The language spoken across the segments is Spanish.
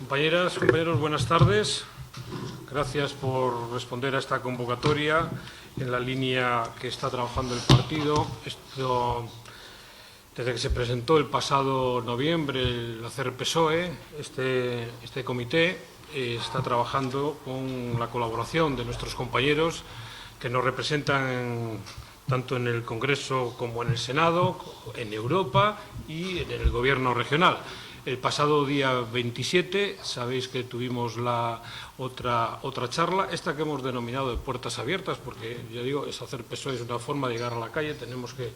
Compañeras, compañeros, buenas tardes. Gracias por responder a esta convocatoria en la línea que está trabajando el partido. Desde que se presentó el pasado noviembre el ACER-PSOE, este comité está trabajando con la colaboración de nuestros compañeros que nos representan tanto en el Congreso como en el Senado, en Europa y en el Gobierno regional. El pasado día 27 sabéis que tuvimos la otra charla, esta que hemos denominado de puertas abiertas, porque ya digo, es hacer PSOE, es una forma de llegar a la calle, tenemos que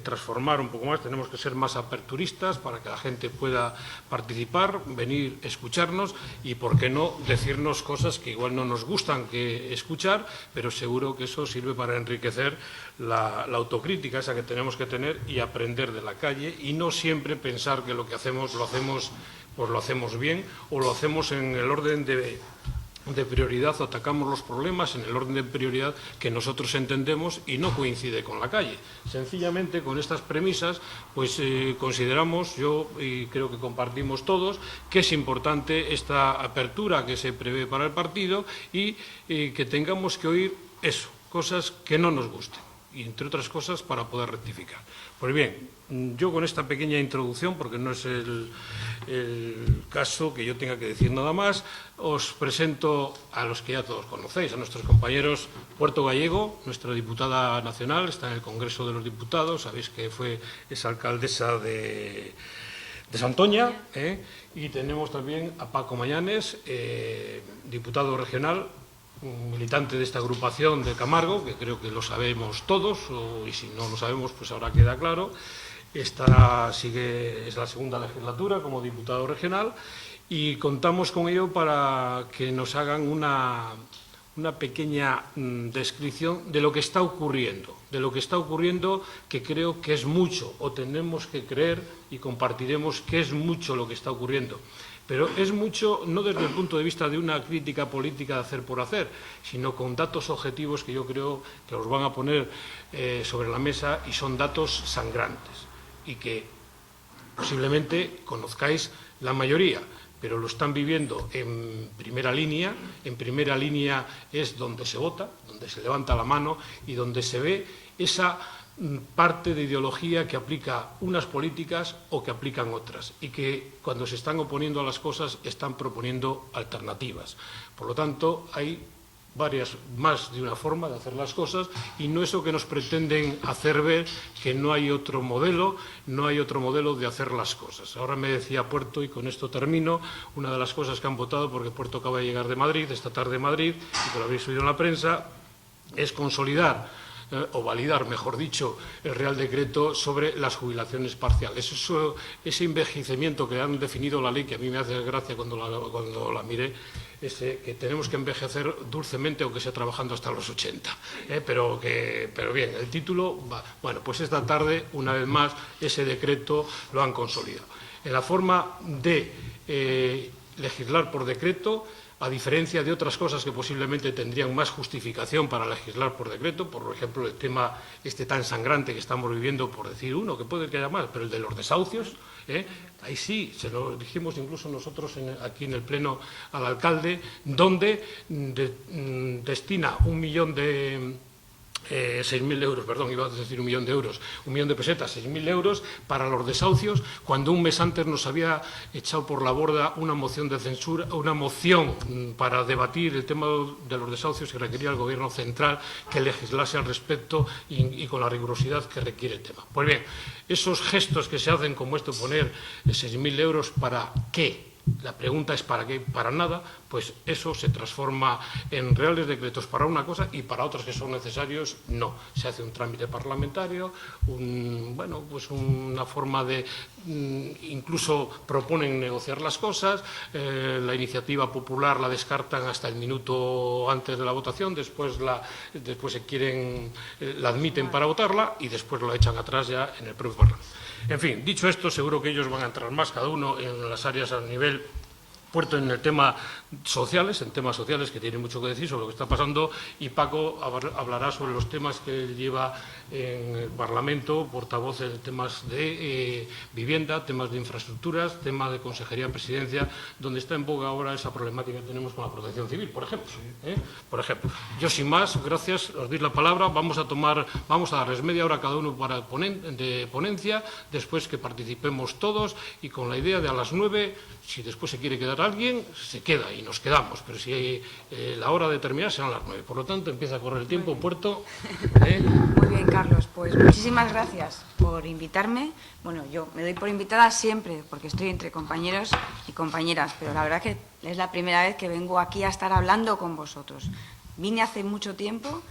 transformar un poco más, tenemos que ser más aperturistas para que la gente pueda participar, venir, escucharnos y, por qué no, decirnos cosas que igual no nos gustan que escuchar, pero seguro que eso sirve para enriquecer la autocrítica esa que tenemos que tener y aprender de la calle y no siempre pensar que lo que hacemos lo hacemos bien o lo hacemos en el orden de prioridad o atacamos los problemas en el orden de prioridad que nosotros entendemos y no coincide con la calle. Sencillamente, con estas premisas, pues consideramos, yo y creo que compartimos todos, que es importante esta apertura que se prevé para el partido y que tengamos que oír eso, cosas que no nos gusten y, entre otras cosas, para poder rectificar. Pues bien, yo con esta pequeña introducción, porque no es el caso que yo tenga que decir nada más, os presento a los que ya todos conocéis, a nuestros compañeros. Puerto Gallego, nuestra diputada nacional, está en el Congreso de los Diputados, sabéis que es alcaldesa de Santoña, y tenemos también a Paco Mañanes, diputado regional, militante de esta agrupación de Camargo, que creo que lo sabemos todos, y si no lo sabemos, pues ahora queda claro. Es la segunda legislatura como diputado regional y contamos con ello para que nos hagan una pequeña descripción de lo que está ocurriendo, que creo que es mucho, o tenemos que creer y compartiremos que es mucho lo que está ocurriendo. Pero es mucho no desde el punto de vista de una crítica política de hacer por hacer, sino con datos objetivos que yo creo que os van a poner sobre la mesa y son datos sangrantes y que posiblemente conozcáis la mayoría, pero lo están viviendo en primera línea. En primera línea es donde se vota, donde se levanta la mano y donde se ve esa parte de ideología que aplica unas políticas o que aplican otras y que cuando se están oponiendo a las cosas están proponiendo alternativas. Por lo tanto, hay más de una forma de hacer las cosas y no eso que nos pretenden hacer ver que no hay otro modelo de hacer las cosas. Ahora me decía Puerto, y con esto termino, una de las cosas que han votado, porque Puerto acaba de llegar de Madrid, esta tarde de Madrid, y que lo habéis oído en la prensa, es consolidar o validar, mejor dicho, el Real Decreto sobre las jubilaciones parciales. Ese envejecimiento que han definido la ley, que a mí me hace gracia cuando la miré, que tenemos que envejecer dulcemente aunque sea trabajando hasta los 80. Pero bien, el título va. Bueno, pues esta tarde, una vez más, ese decreto lo han consolidado. En la forma de legislar por decreto, a diferencia de otras cosas que posiblemente tendrían más justificación para legislar por decreto, por ejemplo, el tema tan sangrante que estamos viviendo, por decir uno, que puede que haya más, pero el de los desahucios, ahí sí, se lo dijimos incluso nosotros aquí en el Pleno al alcalde, donde destina 6.000 euros, perdón, iba a decir 1 millón de euros, 1 millón de pesetas, 6.000 euros para los desahucios, cuando un mes antes nos había echado por la borda una moción de censura, una moción para debatir el tema de los desahucios y requería al Gobierno central que legislase al respecto y con la rigurosidad que requiere el tema. Pues bien, esos gestos que se hacen como esto, poner 6.000 euros, ¿para qué? La pregunta es ¿para qué? Para nada, pues eso se transforma en reales decretos para una cosa y para otras que son necesarios no. Se hace un trámite parlamentario, pues una forma de incluso proponen negociar las cosas, la iniciativa popular la descartan hasta el minuto antes de la votación, después la admiten para votarla y después la echan atrás ya en el propio Parlamento. En fin, dicho esto, seguro que ellos van a entrar más, cada uno en las áreas a nivel Puerto en el tema sociales, que tiene mucho que decir sobre lo que está pasando, y Paco hablará sobre los temas que él lleva en el Parlamento, portavoz de temas de vivienda, temas de infraestructuras, temas de consejería de presidencia, donde está en boga ahora esa problemática que tenemos con la protección civil, por ejemplo. Yo, sin más, gracias, os doy la palabra, vamos a darles media hora cada uno de ponencia, después que participemos todos, y con la idea de a las 9, si después se quiere quedar alguien, se queda y nos quedamos, pero si hay la hora de terminar serán las 9. Por lo tanto, empieza a correr el tiempo, Puerto. Muy bien, Carlos. Pues muchísimas gracias por invitarme. Bueno, yo me doy por invitada siempre, porque estoy entre compañeros y compañeras, pero la verdad que es la primera vez que vengo aquí a estar hablando con vosotros. Vine hace mucho tiempo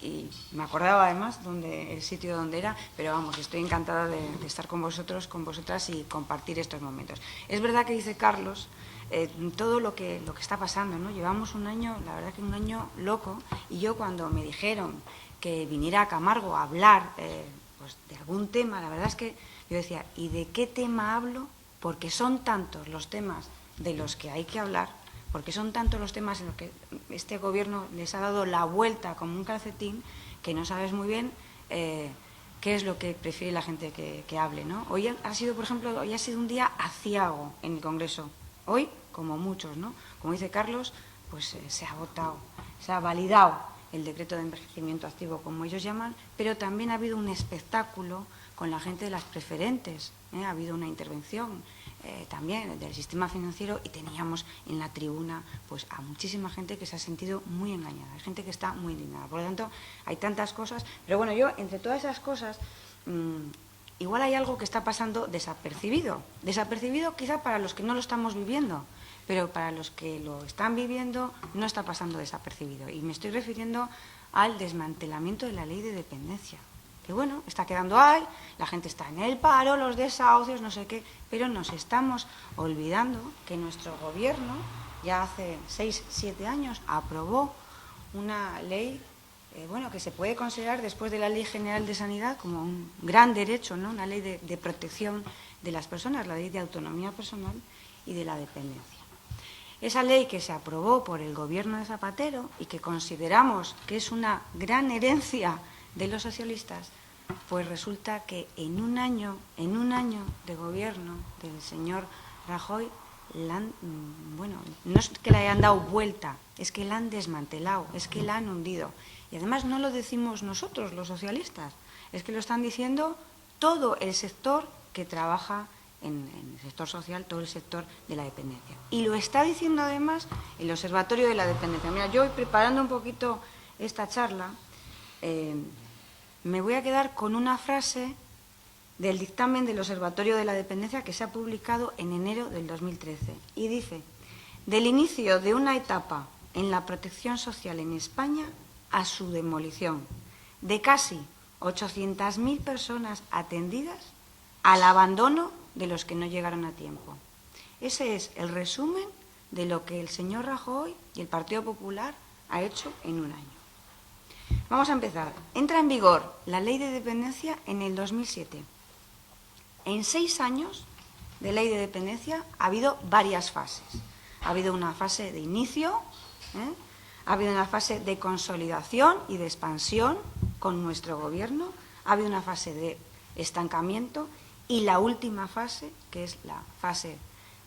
y me acordaba además el sitio donde era, pero vamos, estoy encantada de estar con vosotros, con vosotras y compartir estos momentos. Es verdad que dice Carlos todo lo que está pasando, ¿no? Llevamos un año, la verdad que un año loco, y yo cuando me dijeron que viniera a Camargo a hablar pues de algún tema, la verdad es que yo decía, ¿y de qué tema hablo? Porque son tantos los temas de los que hay que hablar, porque son tantos los temas en los que este gobierno les ha dado la vuelta como un calcetín, que no sabes muy bien qué es lo que prefiere la gente que hable, ¿no? Hoy ha sido, por ejemplo, hoy ha sido un día aciago en el Congreso. Hoy, como muchos, ¿no? Como dice Carlos, pues se ha votado, se ha validado el decreto de envejecimiento activo, como ellos llaman, pero también ha habido un espectáculo con la gente de las preferentes, ha habido una intervención también del sistema financiero, y teníamos en la tribuna pues a muchísima gente que se ha sentido muy engañada, hay gente que está muy indignada. Por lo tanto, hay tantas cosas, pero bueno, yo entre todas esas cosas igual hay algo que está pasando desapercibido quizá para los que no lo estamos viviendo, pero para los que lo están viviendo no está pasando desapercibido, y me estoy refiriendo al desmantelamiento de la ley de dependencia, que bueno, está quedando ahí, la gente está en el paro, los desahucios, no sé qué, pero nos estamos olvidando que nuestro gobierno ya hace 6, 7 años aprobó una ley que se puede considerar después de la Ley General de Sanidad como un gran derecho, ¿no? Una ley de protección de las personas, la ley de autonomía personal y de la dependencia. Esa ley que se aprobó por el gobierno de Zapatero y que consideramos que es una gran herencia de los socialistas, pues resulta que en un año de gobierno del señor Rajoy, no es que le hayan dado vuelta, es que la han desmantelado, es que la han hundido. Y además no lo decimos nosotros, los socialistas, es que lo están diciendo todo el sector que trabaja en el sector social, todo el sector de la dependencia. Y lo está diciendo además el Observatorio de la Dependencia. Mira, yo preparando un poquito esta charla, me voy a quedar con una frase del dictamen del Observatorio de la Dependencia que se ha publicado en enero del 2013. Y dice, del inicio de una etapa en la protección social en España a su demolición, de casi 800.000 personas atendidas al abandono de los que no llegaron a tiempo. Ese es el resumen de lo que el señor Rajoy y el Partido Popular ha hecho en un año. Vamos a empezar. Entra en vigor la Ley de Dependencia en el 2007. En 6 años de Ley de Dependencia ha habido varias fases. Ha habido una fase de inicio, ha habido una fase de consolidación y de expansión con nuestro gobierno, ha habido una fase de estancamiento y la última fase, que es la fase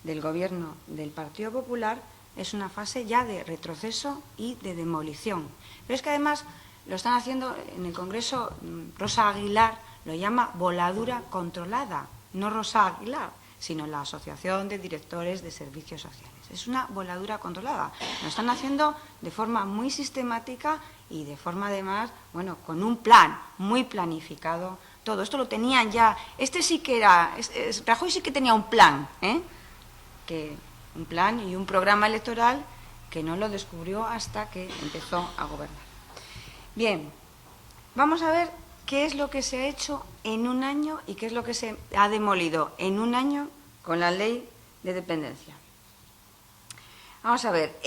del gobierno del Partido Popular, es una fase ya de retroceso y de demolición. Pero es que además lo están haciendo en el Congreso, Rosa Aguilar lo llama voladura controlada, no Rosa Aguilar, sino la Asociación de Directores de Servicios Sociales. Es una voladura controlada. Lo están haciendo de forma muy sistemática y de forma además, con un plan muy planificado. Todo esto lo tenían ya. Rajoy sí que tenía un plan, un plan y un programa electoral que no lo descubrió hasta que empezó a gobernar. Bien, vamos a ver qué es lo que se ha hecho en un año y qué es lo que se ha demolido en un año con la ley de dependencia. Vamos a ver,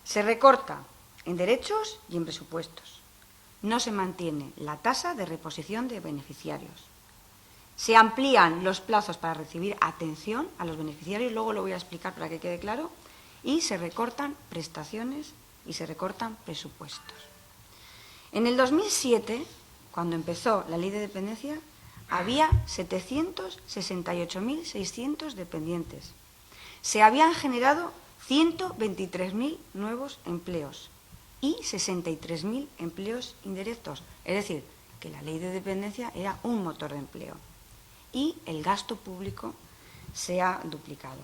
se recorta en derechos y en presupuestos. No se mantiene la tasa de reposición de beneficiarios. Se amplían los plazos para recibir atención a los beneficiarios, luego lo voy a explicar para que quede claro, y se recortan prestaciones y se recortan presupuestos. En el 2007, cuando empezó la ley de dependencia, había 768.600 dependientes. Se habían generado 123.000 nuevos empleos y 63.000 empleos indirectos. Es decir, que la ley de dependencia era un motor de empleo. Y el gasto público se ha duplicado.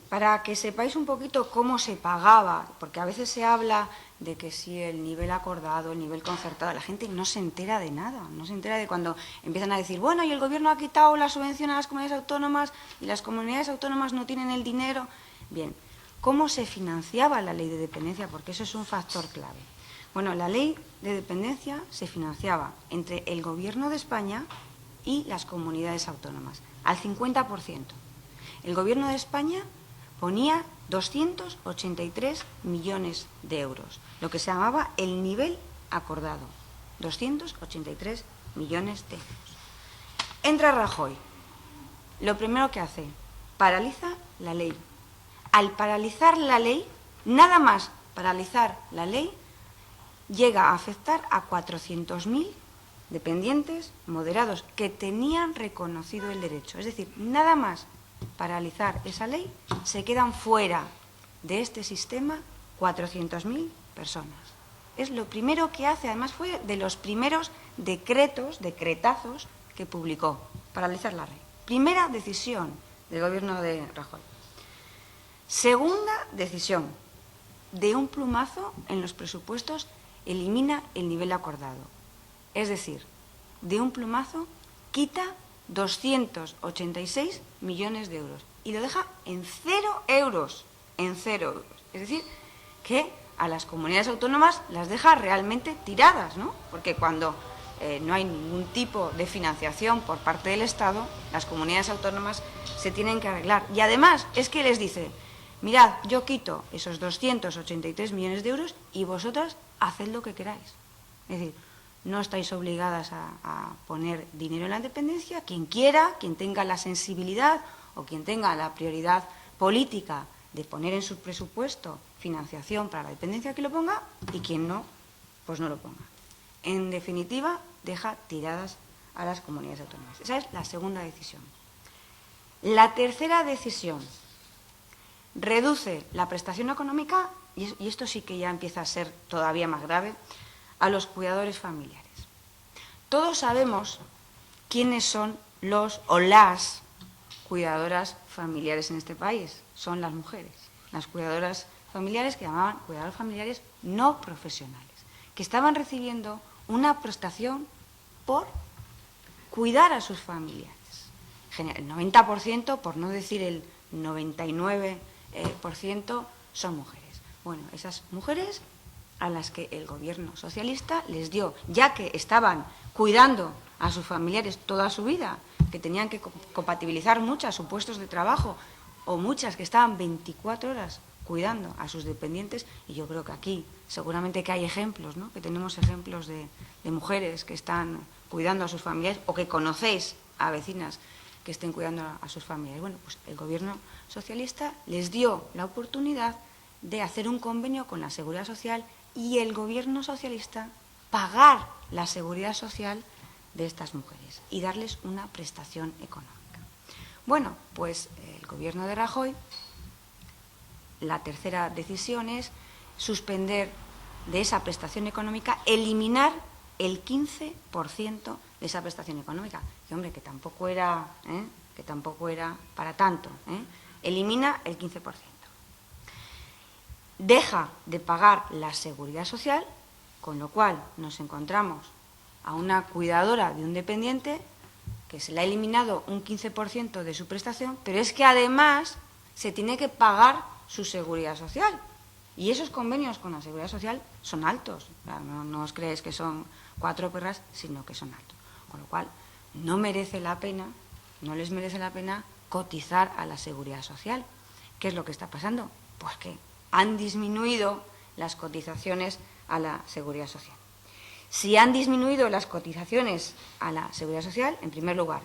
Para que sepáis un poquito cómo se pagaba, porque a veces se habla de que si el nivel acordado, el nivel concertado, la gente no se entera de nada, no se entera de cuando empiezan a decir, bueno, y el gobierno ha quitado la subvención a las comunidades autónomas y las comunidades autónomas no tienen el dinero. Bien, ¿cómo se financiaba la ley de dependencia? Porque eso es un factor clave. Bueno, la ley de dependencia se financiaba entre el Gobierno de España y las comunidades autónomas, al 50%. El Gobierno de España ponía 283 millones de euros, lo que se llamaba el nivel acordado, 283 millones de euros. Entra Rajoy, lo primero que hace, paraliza la ley. Al paralizar la ley, nada más paralizar la ley, llega a afectar a 400.000 dependientes moderados que tenían reconocido el derecho. Es decir, nada más paralizar esa ley, se quedan fuera de este sistema 400.000 personas. Es lo primero que hace, además fue de los primeros decretazos que publicó, paralizar la ley. Primera decisión del gobierno de Rajoy. Segunda decisión, de un plumazo en los presupuestos elimina el nivel acordado. Es decir, de un plumazo quita 286 millones de euros y lo deja en 0 euros, en 0 euros. Es decir, que a las comunidades autónomas las deja realmente tiradas, ¿no? Porque cuando no hay ningún tipo de financiación por parte del Estado, las comunidades autónomas se tienen que arreglar. Y además es que les dice, mirad, yo quito esos 283 millones de euros y vosotras haced lo que queráis. Es decir, no estáis obligadas a poner dinero en la dependencia. Quien quiera, quien tenga la sensibilidad o quien tenga la prioridad política de poner en su presupuesto financiación para la dependencia, que lo ponga, y quien no, pues no lo ponga. En definitiva, deja tiradas a las comunidades autónomas. Esa es la segunda decisión. La tercera decisión, reduce la prestación económica, y esto sí que ya empieza a ser todavía más grave, a los cuidadores familiares. Todos sabemos quiénes son los o las cuidadoras familiares en este país. Son las mujeres, las cuidadoras familiares que llamaban cuidadores familiares no profesionales, que estaban recibiendo una prestación por cuidar a sus familiares. El 90%, por no decir el 99%, son mujeres. Bueno, esas mujeres a las que el gobierno socialista les dio, ya que estaban cuidando a sus familiares toda su vida, que tenían que compatibilizar muchas sus puestos de trabajo, o muchas que estaban 24 horas cuidando a sus dependientes, y yo creo que aquí seguramente que hay ejemplos, ¿no? Que tenemos ejemplos de mujeres que están cuidando a sus familiares, o que conocéis a vecinas que estén cuidando a sus familiares. Bueno, pues el gobierno socialista les dio la oportunidad de hacer un convenio con la Seguridad Social y el gobierno socialista pagar la seguridad social de estas mujeres y darles una prestación económica. Bueno, pues el gobierno de Rajoy, la tercera decisión es suspender de esa prestación económica, eliminar el 15% de esa prestación económica. Y hombre, que tampoco era para tanto. Elimina el 15%. Deja de pagar la seguridad social, con lo cual nos encontramos a una cuidadora de un dependiente que se le ha eliminado un 15% de su prestación, pero es que además se tiene que pagar su seguridad social. Y esos convenios con la seguridad social son altos. No os creéis que son 4 perras, sino que son altos. Con lo cual, no les merece la pena cotizar a la seguridad social. ¿Qué es lo que está pasando? Pues que han disminuido las cotizaciones a la seguridad social. Si han disminuido las cotizaciones a la seguridad social, en primer lugar,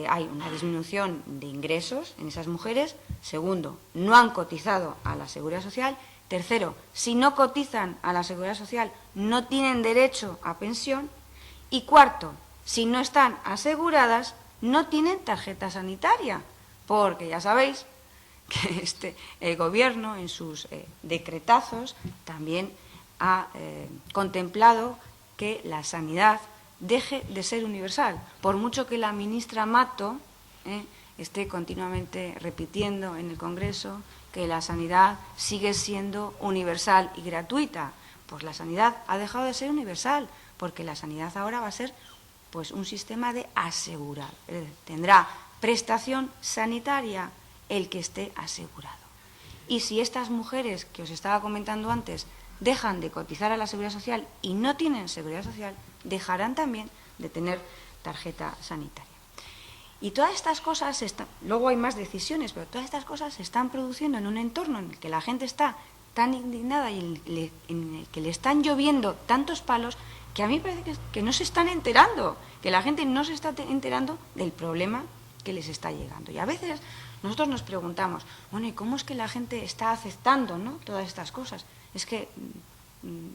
hay una disminución de ingresos en esas mujeres. Segundo, no han cotizado a la Seguridad Social. Tercero, si no cotizan a la Seguridad Social, no tienen derecho a pensión. Y cuarto, si no están aseguradas, no tienen tarjeta sanitaria, porque ya sabéis que el Gobierno en sus decretazos también ha contemplado que la sanidad deje de ser universal, por mucho que la ministra Mato esté continuamente repitiendo en el Congreso que la sanidad sigue siendo universal y gratuita. Pues la sanidad ha dejado de ser universal, porque la sanidad ahora va a ser pues un sistema de asegurado. Es decir, tendrá prestación sanitaria el que esté asegurado. Y si estas mujeres que os estaba comentando antes dejan de cotizar a la Seguridad Social y no tienen Seguridad Social, dejarán también de tener tarjeta sanitaria. Y todas estas cosas, luego hay más decisiones, pero todas estas cosas se están produciendo en un entorno en el que la gente está tan indignada y en el que le están lloviendo tantos palos que a mí me parece que no se están enterando, que la gente no se está enterando del problema que les está llegando. Y a veces nosotros nos preguntamos, bueno, ¿y cómo es que la gente está aceptando, ¿no?, todas estas cosas? Es que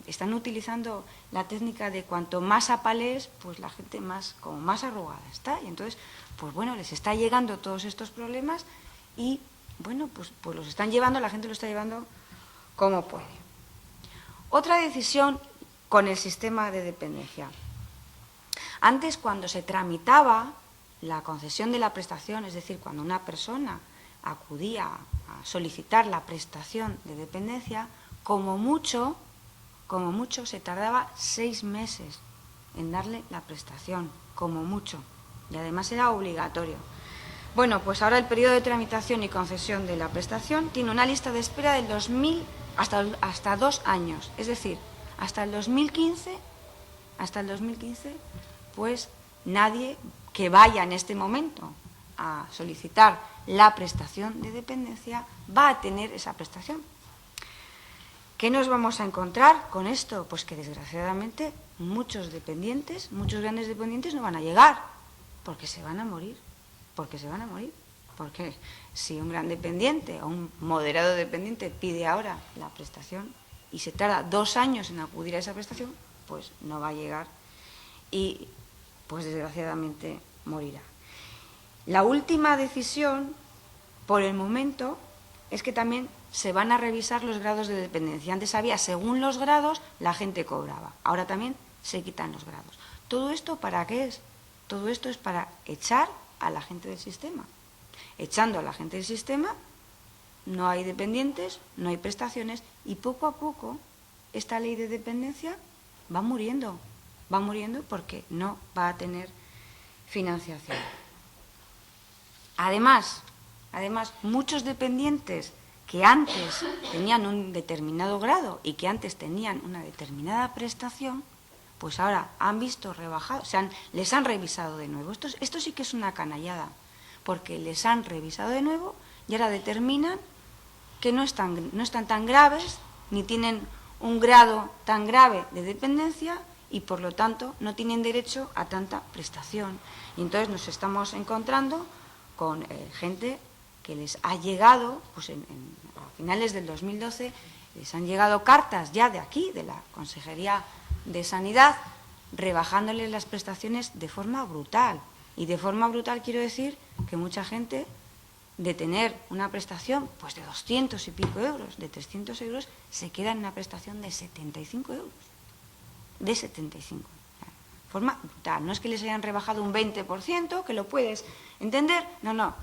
están utilizando la técnica de cuanto más apalees, pues la gente como más arrugada está. Y entonces, pues bueno, les está llegando todos estos problemas y, bueno, pues los están llevando, la gente lo está llevando como puede. Otra decisión con el sistema de dependencia. Antes, cuando se tramitaba la concesión de la prestación, es decir, cuando una persona acudía a solicitar la prestación de dependencia, como mucho se tardaba 6 meses en darle la prestación, como mucho, y además era obligatorio. Bueno, pues ahora el periodo de tramitación y concesión de la prestación tiene una lista de espera del 2000 hasta 2 años, es decir, hasta el 2015, pues nadie que vaya en este momento a solicitar la prestación de dependencia va a tener esa prestación. ¿Qué nos vamos a encontrar con esto? Pues que desgraciadamente muchos grandes dependientes no van a llegar, porque se van a morir, porque si un gran dependiente o un moderado dependiente pide ahora la prestación y se tarda 2 años en acudir a esa prestación, pues no va a llegar y pues desgraciadamente morirá. La última decisión, por el momento, es que también se van a revisar los grados de dependencia. Antes había, según los grados, la gente cobraba. Ahora también se quitan los grados. ¿Todo esto para qué es? Todo esto es para echar a la gente del sistema. Echando a la gente del sistema, no hay dependientes, no hay prestaciones y poco a poco esta ley de dependencia va muriendo porque no va a tener financiación. Además, muchos dependientes que antes tenían un determinado grado y que antes tenían una determinada prestación, pues ahora han visto rebajado, les han revisado de nuevo. Esto sí que es una canallada, porque les han revisado de nuevo y ahora determinan que no están tan graves, ni tienen un grado tan grave de dependencia y, por lo tanto, no tienen derecho a tanta prestación. Y entonces nos estamos encontrando con gente que les ha llegado, pues a finales del 2012, les han llegado cartas ya de aquí, de la Consejería de Sanidad, rebajándoles las prestaciones de forma brutal. Y de forma brutal quiero decir que mucha gente, de tener una prestación pues de 200 y pico euros, de 300 euros, se queda en una prestación de 75 euros. De 75. De forma brutal. No es que les hayan rebajado un 20%, que lo puedes entender. No.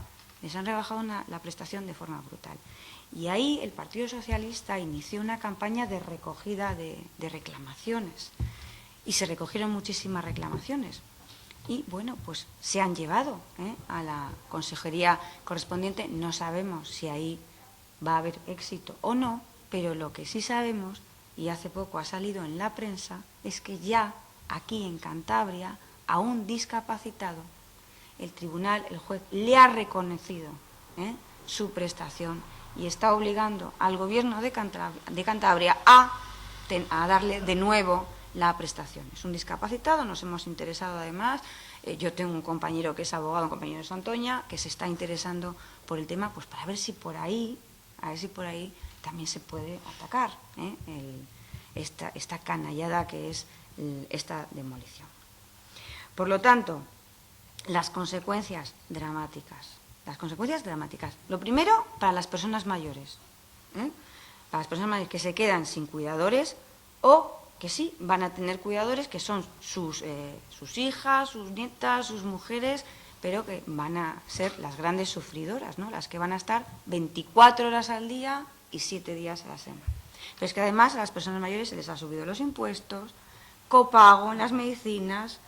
Les han rebajado la prestación de forma brutal. Y ahí el Partido Socialista inició una campaña de recogida de reclamaciones. Y se recogieron muchísimas reclamaciones. Y, bueno, pues se han llevado a la consejería correspondiente. No sabemos si ahí va a haber éxito o no, pero lo que sí sabemos, y hace poco ha salido en la prensa, es que ya aquí en Cantabria, a un discapacitado, el juez le ha reconocido su prestación y está obligando al Gobierno de Cantabria a darle de nuevo la prestación. Es un discapacitado, nos hemos interesado además, yo tengo un compañero que es abogado, un compañero de Santoña, que se está interesando por el tema, pues para ver si por ahí, también se puede atacar esta canallada que es esta demolición. Por lo tanto, las consecuencias dramáticas. Lo primero, para las personas mayores. Para las personas mayores que se quedan sin cuidadores o que sí van a tener cuidadores, que son sus hijas, sus nietas, sus mujeres, pero que van a ser las grandes sufridoras, ¿no? Las que van a estar 24 horas al día y 7 días a la semana. Pero es que además a las personas mayores se les ha subido los impuestos, copago en las medicinas,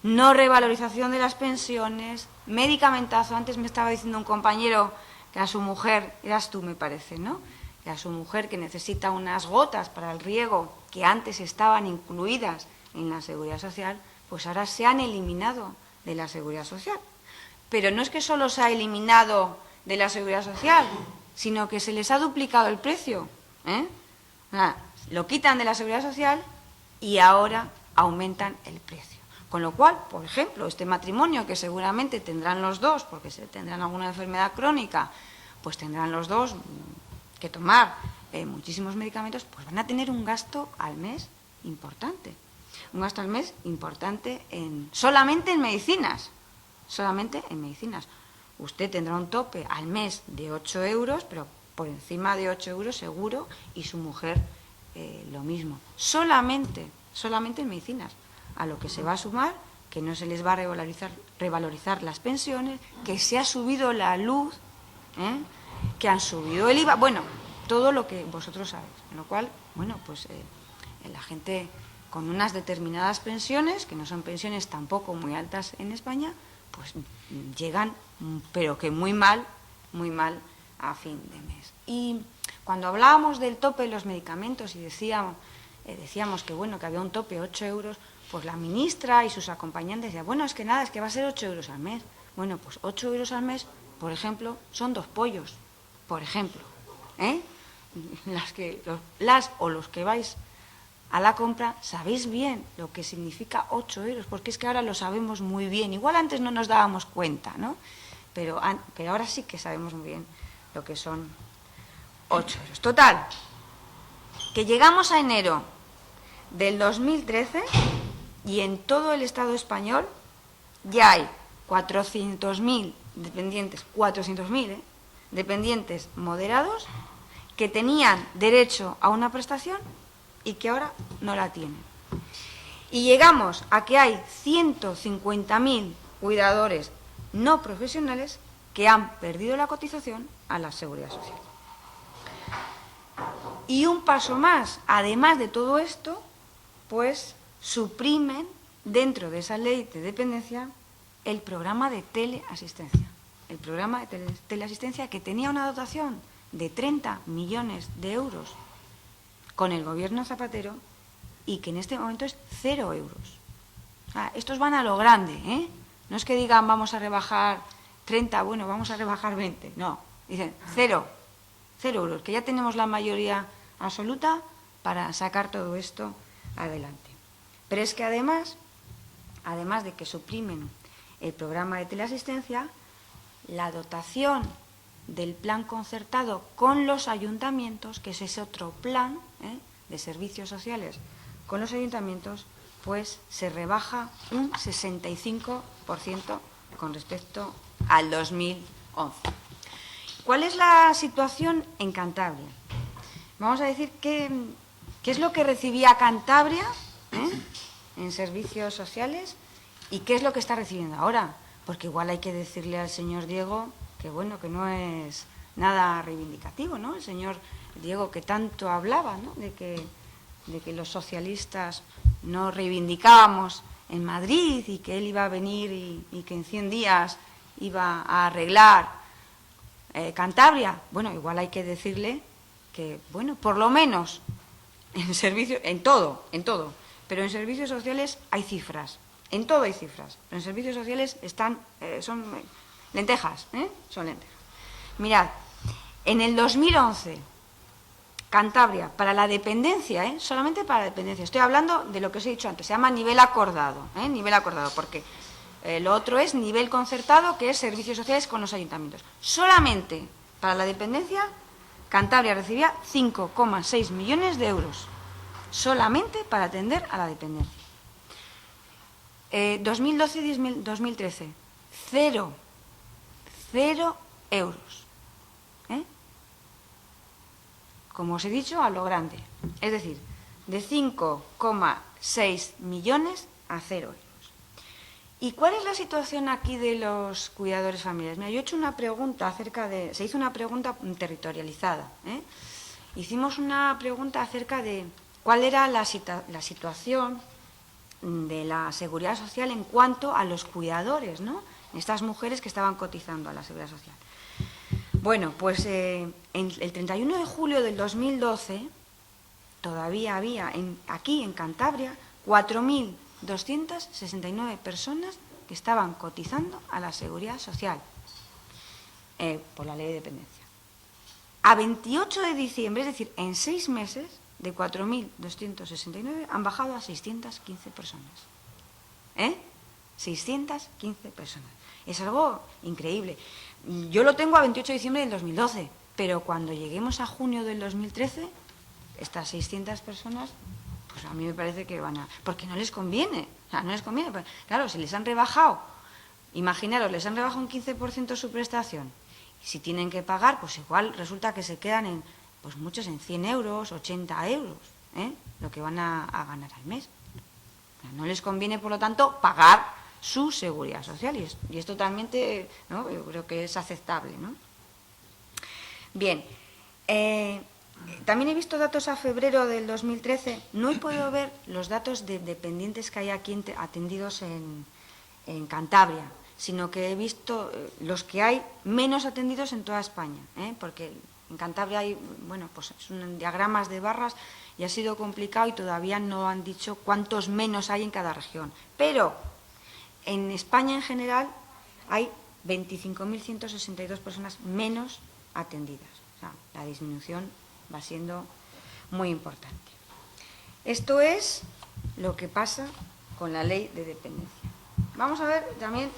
no revalorización de las pensiones, medicamentazo. Antes me estaba diciendo un compañero que a su mujer, eras tú me parece, ¿no?, que a su mujer que necesita unas gotas para el riego que antes estaban incluidas en la Seguridad Social, pues ahora se han eliminado de la Seguridad Social. Pero no es que solo se ha eliminado de la Seguridad Social, sino que se les ha duplicado el precio. Lo quitan de la Seguridad Social y ahora aumentan el precio. Con lo cual, por ejemplo, este matrimonio que seguramente tendrán los dos, porque tendrán alguna enfermedad crónica, pues tendrán los dos que tomar muchísimos medicamentos, pues van a tener un gasto al mes importante. Un gasto al mes importante solamente en medicinas. Solamente en medicinas. Usted tendrá un tope al mes de 8 euros, pero por encima de 8 euros seguro, y su mujer lo mismo. Solamente en medicinas. A lo que se va a sumar que no se les va a revalorizar las pensiones, que se ha subido la luz, que han subido el IVA, bueno, todo lo que vosotros sabéis. Con lo cual, bueno, pues la gente con unas determinadas pensiones, que no son pensiones tampoco muy altas en España, pues llegan, pero que muy mal a fin de mes. Y cuando hablábamos del tope de los medicamentos y decíamos que bueno, que había un tope 8 euros, pues la ministra y sus acompañantes decían, bueno, es que nada, es que va a ser 8 euros al mes. Bueno, pues 8 euros al mes, por ejemplo, son 2 pollos, por ejemplo. Los que vais a la compra sabéis bien lo que significa 8 euros, porque es que ahora lo sabemos muy bien. Igual antes no nos dábamos cuenta, ¿no? Pero ahora sí que sabemos muy bien lo que son 8 euros. Total, que llegamos a enero del 2013 y en todo el Estado español ya hay 400.000 dependientes, 400.000 dependientes moderados que tenían derecho a una prestación y que ahora no la tienen. Y llegamos a que hay 150.000 cuidadores no profesionales que han perdido la cotización a la Seguridad Social. Y un paso más, además de todo esto, pues suprimen dentro de esa ley de dependencia el programa de teleasistencia. El programa de teleasistencia que tenía una dotación de 30 millones de euros con el gobierno Zapatero y que en este momento es 0 euros. Estos van a lo grande, No es que digan vamos a rebajar 30, bueno, vamos a rebajar 20. No, dicen 0 euros, que ya tenemos la mayoría absoluta para sacar todo esto adelante. Pero es que además de que suprimen el programa de teleasistencia, la dotación del plan concertado con los ayuntamientos, que es ese otro plan de servicios sociales con los ayuntamientos, pues se rebaja un 65% con respecto al 2011. ¿Cuál es la situación en Cantabria? Vamos a decir qué es lo que recibía Cantabria en servicios sociales y qué es lo que está recibiendo ahora, porque igual hay que decirle al señor Diego que bueno, que no es nada reivindicativo, ¿no? El señor Diego que tanto hablaba, ¿no?, de que los socialistas no reivindicábamos en Madrid y que él iba a venir y que en 100 días iba a arreglar Cantabria. Bueno, igual hay que decirle que, bueno, por lo menos en todo, pero en servicios sociales hay cifras, en todo hay cifras, pero en servicios sociales son lentejas, son lentejas. Mirad, en el 2011 Cantabria, para la dependencia, solamente para la dependencia. Estoy hablando de lo que os he dicho antes, se llama nivel acordado, porque lo otro es nivel concertado, que es servicios sociales con los ayuntamientos. Solamente para la dependencia, Cantabria recibía 5,6 millones de euros, solamente para atender a la dependencia. 2012 y 2013, cero euros. Como os he dicho, a lo grande. Es decir, de 5,6 millones a 0 euros. ¿Y cuál es la situación aquí de los cuidadores familiares? Mira, yo he hecho una pregunta se hizo una pregunta territorializada. Hicimos una pregunta acerca de cuál era la situación de la seguridad social en cuanto a los cuidadores, ¿no? Estas mujeres que estaban cotizando a la seguridad social. Bueno, pues el 31 de julio del 2012 todavía había aquí en Cantabria 4.269 personas que estaban cotizando a la seguridad social por la ley de dependencia. A 28 de diciembre, es decir, en 6 meses, de 4.269 han bajado a 615 personas. 615 personas. Es algo increíble. Yo lo tengo a 28 de diciembre del 2012, pero cuando lleguemos a junio del 2013, estas 600 personas, pues a mí me parece que van a... Porque no les conviene, no les conviene. Pues, claro, si les han rebajado, imaginaros, les han rebajado un 15% su prestación, y si tienen que pagar, pues igual resulta que se quedan en, pues muchos en 100 euros, 80 euros, lo que van a ganar al mes. No les conviene, por lo tanto, pagar su seguridad social, y es totalmente, ¿no? Yo creo que es aceptable, ¿no? Bien, también he visto datos a febrero del 2013, no he podido ver los datos de dependientes que hay aquí atendidos en Cantabria, sino que he visto los que hay menos atendidos en toda España, porque en Cantabria hay, bueno, pues son diagramas de barras y ha sido complicado y todavía no han dicho cuántos menos hay en cada región, pero en España en general hay 25.162 personas menos atendidas. O sea, la disminución va siendo muy importante. Esto es lo que pasa con la ley de dependencia. Vamos a ver también,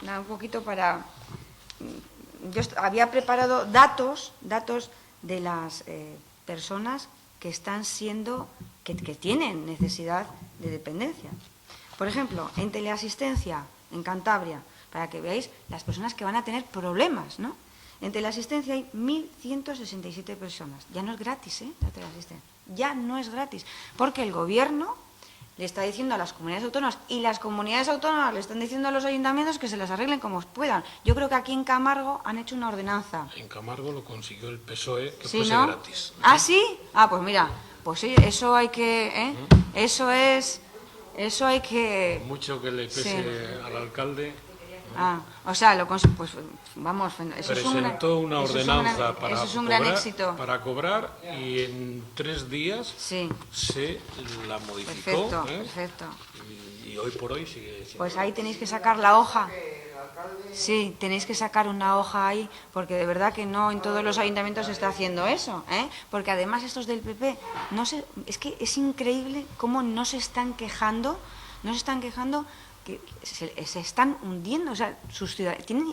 un poquito para... Yo había preparado datos de las personas que están siendo, que tienen necesidad de dependencia. Por ejemplo, en teleasistencia, en Cantabria, para que veáis las personas que van a tener problemas, ¿no? En teleasistencia hay 1.167 personas. Ya no es gratis, la teleasistencia. Ya no es gratis, porque el Gobierno le está diciendo a las comunidades autónomas y las comunidades autónomas le están diciendo a los ayuntamientos que se las arreglen como puedan. Yo creo que aquí en Camargo han hecho una ordenanza. En Camargo lo consiguió el PSOE, que ¿Sí, fuese no? gratis. ¿Ah, sí? Ah, pues mira, pues sí, eso hay que... Eso hay que... Mucho que le pese al alcalde. O sea, pues vamos, eso presentó una ordenanza para cobrar y en 3 días se la modificó. Perfecto. Y hoy por hoy sigue siendo. Pues ahí tenéis que sacar la hoja. Sí, tenéis que sacar una hoja ahí, porque de verdad que no en todos los ayuntamientos se está haciendo eso, porque además estos del PP, no sé, es que es increíble cómo no se están quejando, que se están hundiendo, o sea,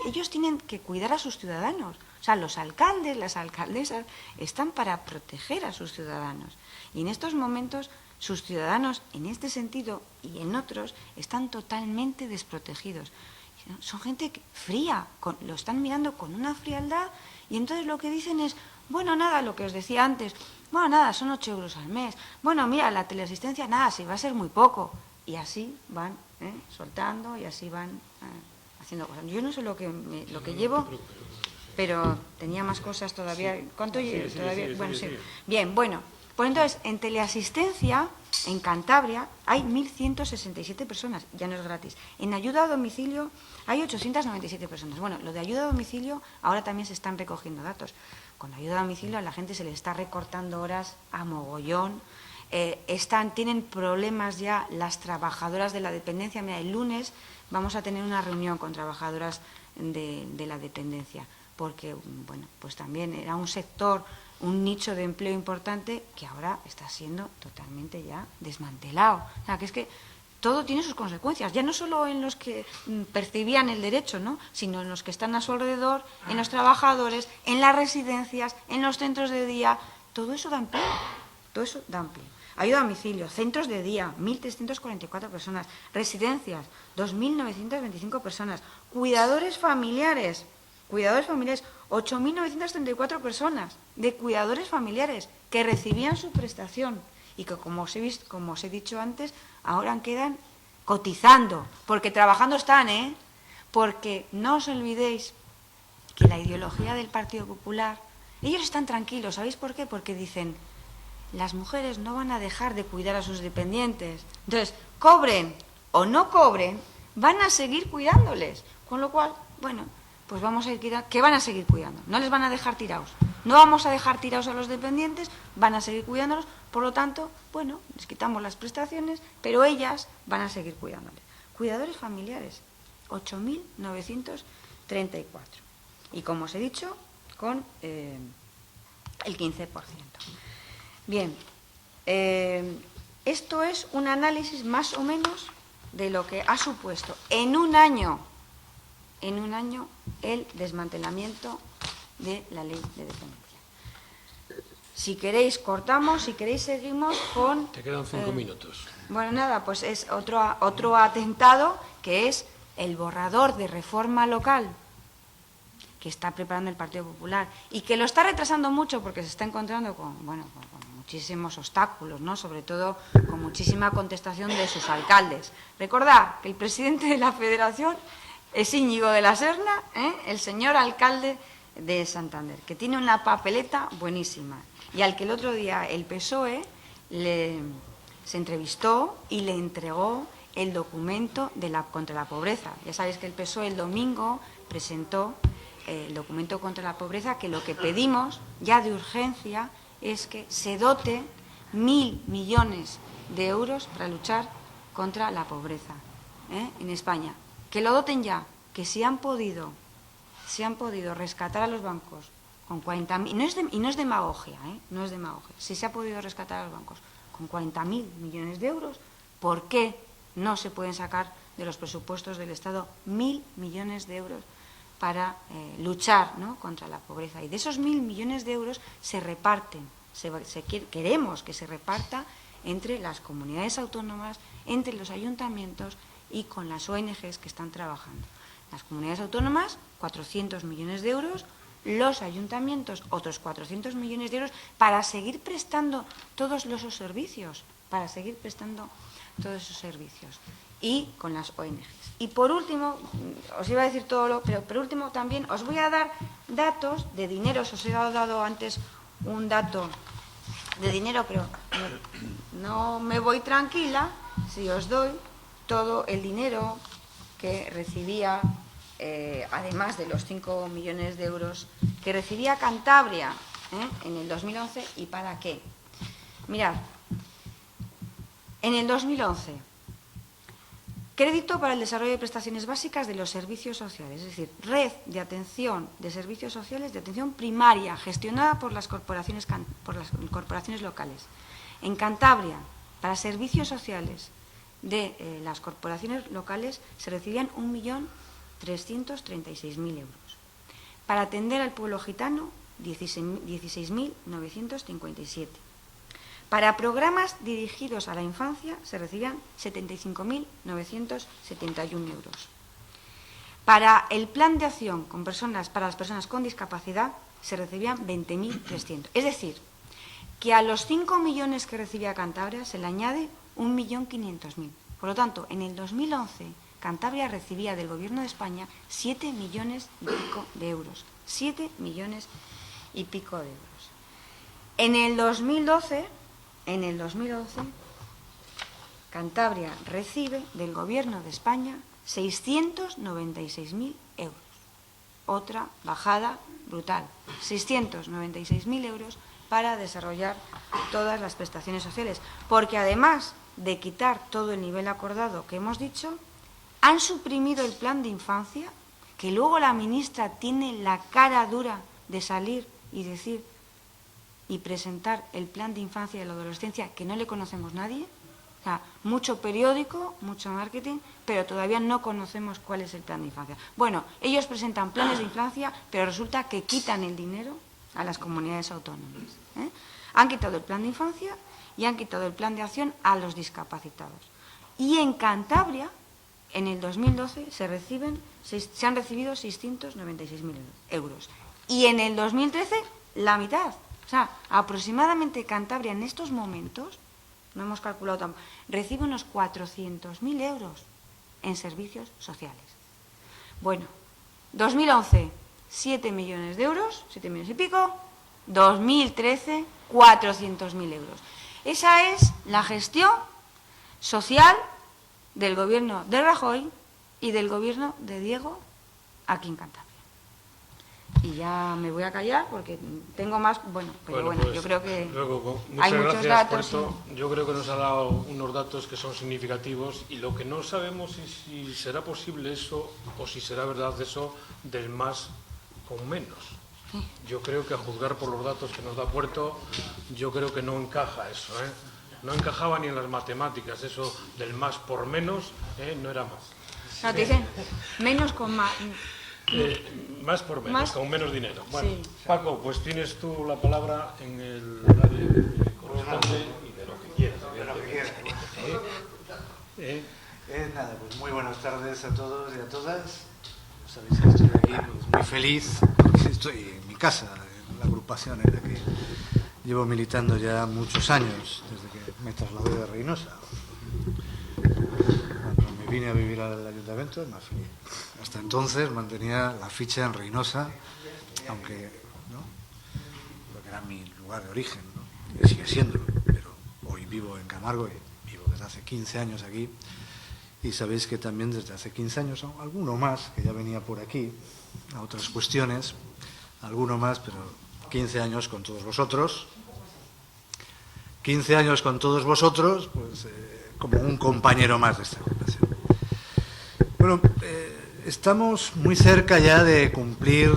ellos tienen que cuidar a sus ciudadanos, o sea, los alcaldes, las alcaldesas están para proteger a sus ciudadanos, y en estos momentos sus ciudadanos, en este sentido y en otros, están totalmente desprotegidos. Son gente fría, lo están mirando con una frialdad, y entonces lo que dicen es, bueno, nada, lo que os decía antes, bueno, nada, son 8 euros al mes, bueno, mira, la teleasistencia, nada, sí, va a ser muy poco, y así van soltando y así van haciendo cosas. Yo no sé lo que llevo, pero tenía más cosas todavía. ¿Cuánto llevo? Sí. Bien, bueno, pues entonces, en teleasistencia, en Cantabria, hay 1.167 personas, ya no es gratis. En ayuda a domicilio hay 897 personas. Bueno, lo de ayuda a domicilio, ahora también se están recogiendo datos. Con ayuda a domicilio a la gente se le está recortando horas a mogollón. Tienen problemas ya las trabajadoras de la dependencia. Mira, el lunes vamos a tener una reunión con trabajadoras de la dependencia, porque, bueno, pues también era un sector un nicho de empleo importante que ahora está siendo totalmente ya desmantelado. O sea, que es que todo tiene sus consecuencias, ya no solo en los que percibían el derecho, ¿no?, sino en los que están a su alrededor, en los trabajadores, en las residencias, en los centros de día. Todo eso da empleo, todo eso da empleo. Ayuda a domicilio, centros de día, 1.344 personas, residencias, 2.925 personas, cuidadores familiares, 8.934 personas de cuidadores familiares que recibían su prestación y que, como os he dicho antes, ahora quedan cotizando, porque trabajando están, porque no os olvidéis que la ideología del Partido Popular, ellos están tranquilos, ¿sabéis por qué? Porque dicen, las mujeres no van a dejar de cuidar a sus dependientes, entonces, cobren o no cobren, van a seguir cuidándoles, con lo cual, bueno, pues vamos a ir cuidando, que van a seguir cuidando, no les van a dejar tirados, no vamos a dejar tirados a los dependientes, van a seguir cuidándolos, por lo tanto, bueno, les quitamos las prestaciones, pero ellas van a seguir cuidándoles. Cuidadores familiares, 8.934. Y como os he dicho, con el 15%. Bien, esto es un análisis más o menos de lo que ha supuesto en un año el desmantelamiento de la ley de dependencia. Si queréis cortamos, si queréis seguimos con... Te quedan 5 minutos. Bueno, nada, pues es otro atentado, que es el borrador de reforma local que está preparando el Partido Popular y que lo está retrasando mucho porque se está encontrando con muchísimos obstáculos, ¿no?, sobre todo con muchísima contestación de sus alcaldes. Recordad que el presidente de la Federación es Íñigo de la Serna, el señor alcalde de Santander, que tiene una papeleta buenísima y al que el otro día el PSOE se entrevistó y le entregó el documento contra la pobreza. Ya sabéis que el PSOE el domingo presentó el documento contra la pobreza, que lo que pedimos ya de urgencia es que se dote 1.000 millones de euros para luchar contra la pobreza en España. Que lo doten ya, que si han podido rescatar a los bancos con 40.000, y no es demagogia, no es demagogia, si se ha podido rescatar a los bancos con 40.000 millones de euros, ¿por qué no se pueden sacar de los presupuestos del Estado 1.000 millones de euros para luchar, ¿no?, contra la pobreza? Y de esos 1.000 millones de euros se reparten, queremos que se reparta entre las comunidades autónomas, entre los ayuntamientos y con las ONGs que están trabajando. Las comunidades autónomas, 400 millones de euros, los ayuntamientos, otros 400 millones de euros, para seguir prestando todos esos servicios, y con las ONGs. Y por último, os iba a decir pero por último también os voy a dar datos de dinero. Os he dado antes un dato de dinero, pero no me voy tranquila si os doy todo el dinero que recibía, además de los 5 millones de euros que recibía Cantabria en el 2011. ¿Y para qué? Mirad, en el 2011, crédito para el desarrollo de prestaciones básicas de los servicios sociales, es decir, red de atención de servicios sociales de atención primaria gestionada por las corporaciones locales. En Cantabria, para servicios sociales de las corporaciones locales se recibían 1.336.000 euros. Para atender al pueblo gitano, 16.957. Para programas dirigidos a la infancia se recibían 75.971 euros. Para el plan de acción para las personas con discapacidad se recibían 20.300. Es decir, que a los 5 millones que recibía Cantabria se le añade 1.500.000. Por lo tanto, en el 2011 Cantabria recibía del Gobierno de España 7 millones y pico de euros. 7 millones y pico de euros. En el 2012, Cantabria recibe del Gobierno de España 696.000 euros. Otra bajada brutal. 696.000 euros para desarrollar todas las prestaciones sociales. Porque además de quitar todo el nivel acordado que hemos dicho, han suprimido el plan de infancia, que luego la ministra tiene la cara dura de salir y decir y presentar el plan de infancia y la adolescencia, que no le conocemos nadie. O sea, mucho periódico, mucho marketing, pero todavía no conocemos cuál es el plan de infancia. Bueno, ellos presentan planes de infancia, pero resulta que quitan el dinero a las comunidades autónomas, ¿eh? Han quitado el plan de infancia y han quitado el plan de acción a los discapacitados. Y en Cantabria, en el 2012, se han recibido 696.000 euros. Y en el 2013, la mitad. O sea, aproximadamente Cantabria en estos momentos, no hemos calculado tampoco, recibe unos 400.000 euros en servicios sociales. Bueno, 2011, 7 millones de euros, 7 millones y pico. 2013, 400.000 euros. Esa es la gestión social del gobierno de Rajoy y del gobierno de Diego aquí en Cantabria. Y ya me voy a callar porque tengo más, pero pues, yo creo que luego, hay muchos datos. por esto. Yo creo que nos ha dado unos datos que son significativos y lo que no sabemos es si será posible eso o si será verdad eso del más con menos. Yo creo que a juzgar por los datos que nos da Puerto, yo creo que no encaja eso, ¿eh? No encajaba ni en las matemáticas, eso del más por menos, no era más. No, te dicen menos con más. Más por menos, más, con menos dinero. Bueno, sí. Paco, pues tienes tú la palabra en el área que corresponde y de lo que quieras. De lo que quieras. Nada, pues muy buenas tardes a todos y a todas. Sabéis que estoy aquí pues, muy feliz porque estoy en mi casa, en la agrupación en la que llevo militando ya muchos años, desde que me trasladé de Reynosa. Cuando me vine a vivir al ayuntamiento, me afilié. Hasta entonces mantenía la ficha en Reynosa, aunque ¿no? Porque era mi lugar de origen, ¿no? Y sigue siéndolo, pero hoy vivo en Camargo y vivo desde hace 15 años aquí. Y sabéis que también desde hace 15 años, alguno más, que ya venía por aquí, a otras cuestiones, alguno más, pero 15 años con todos vosotros. 15 años con todos vosotros, pues como un compañero más de esta agrupación. Bueno, estamos muy cerca ya de cumplir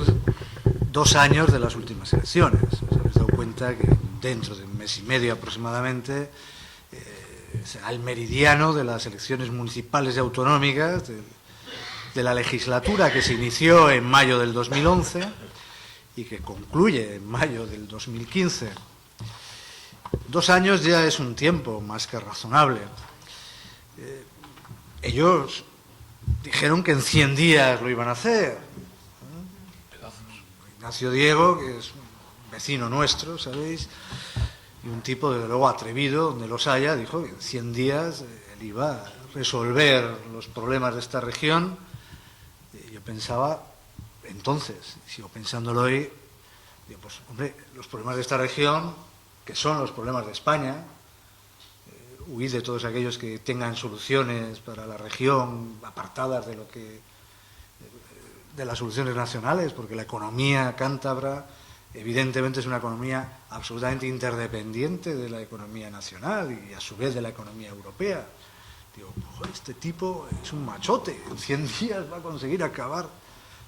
2 años de las últimas elecciones. Os habéis dado cuenta que dentro de un mes y medio aproximadamente será el meridiano de las elecciones municipales y autonómicas de la legislatura que se inició en mayo del 2011 y que concluye en mayo del 2015. 2 años ya es un tiempo más que razonable. Ellos dijeron que en 100 días lo iban a hacer. Ignacio Diego, que es un vecino nuestro, ¿sabéis?, y un tipo, desde luego, atrevido, donde los haya, dijo que en 100 días él iba a resolver los problemas de esta región. Yo pensaba, entonces, y sigo pensándolo hoy, digo, pues, hombre, los problemas de esta región, que son los problemas de España, huid de todos aquellos que tengan soluciones para la región, apartadas de las soluciones nacionales, porque la economía cántabra evidentemente es una economía absolutamente interdependiente de la economía nacional y a su vez de la economía europea. Digo, pues, este tipo es un machote, en 100 días va a conseguir acabar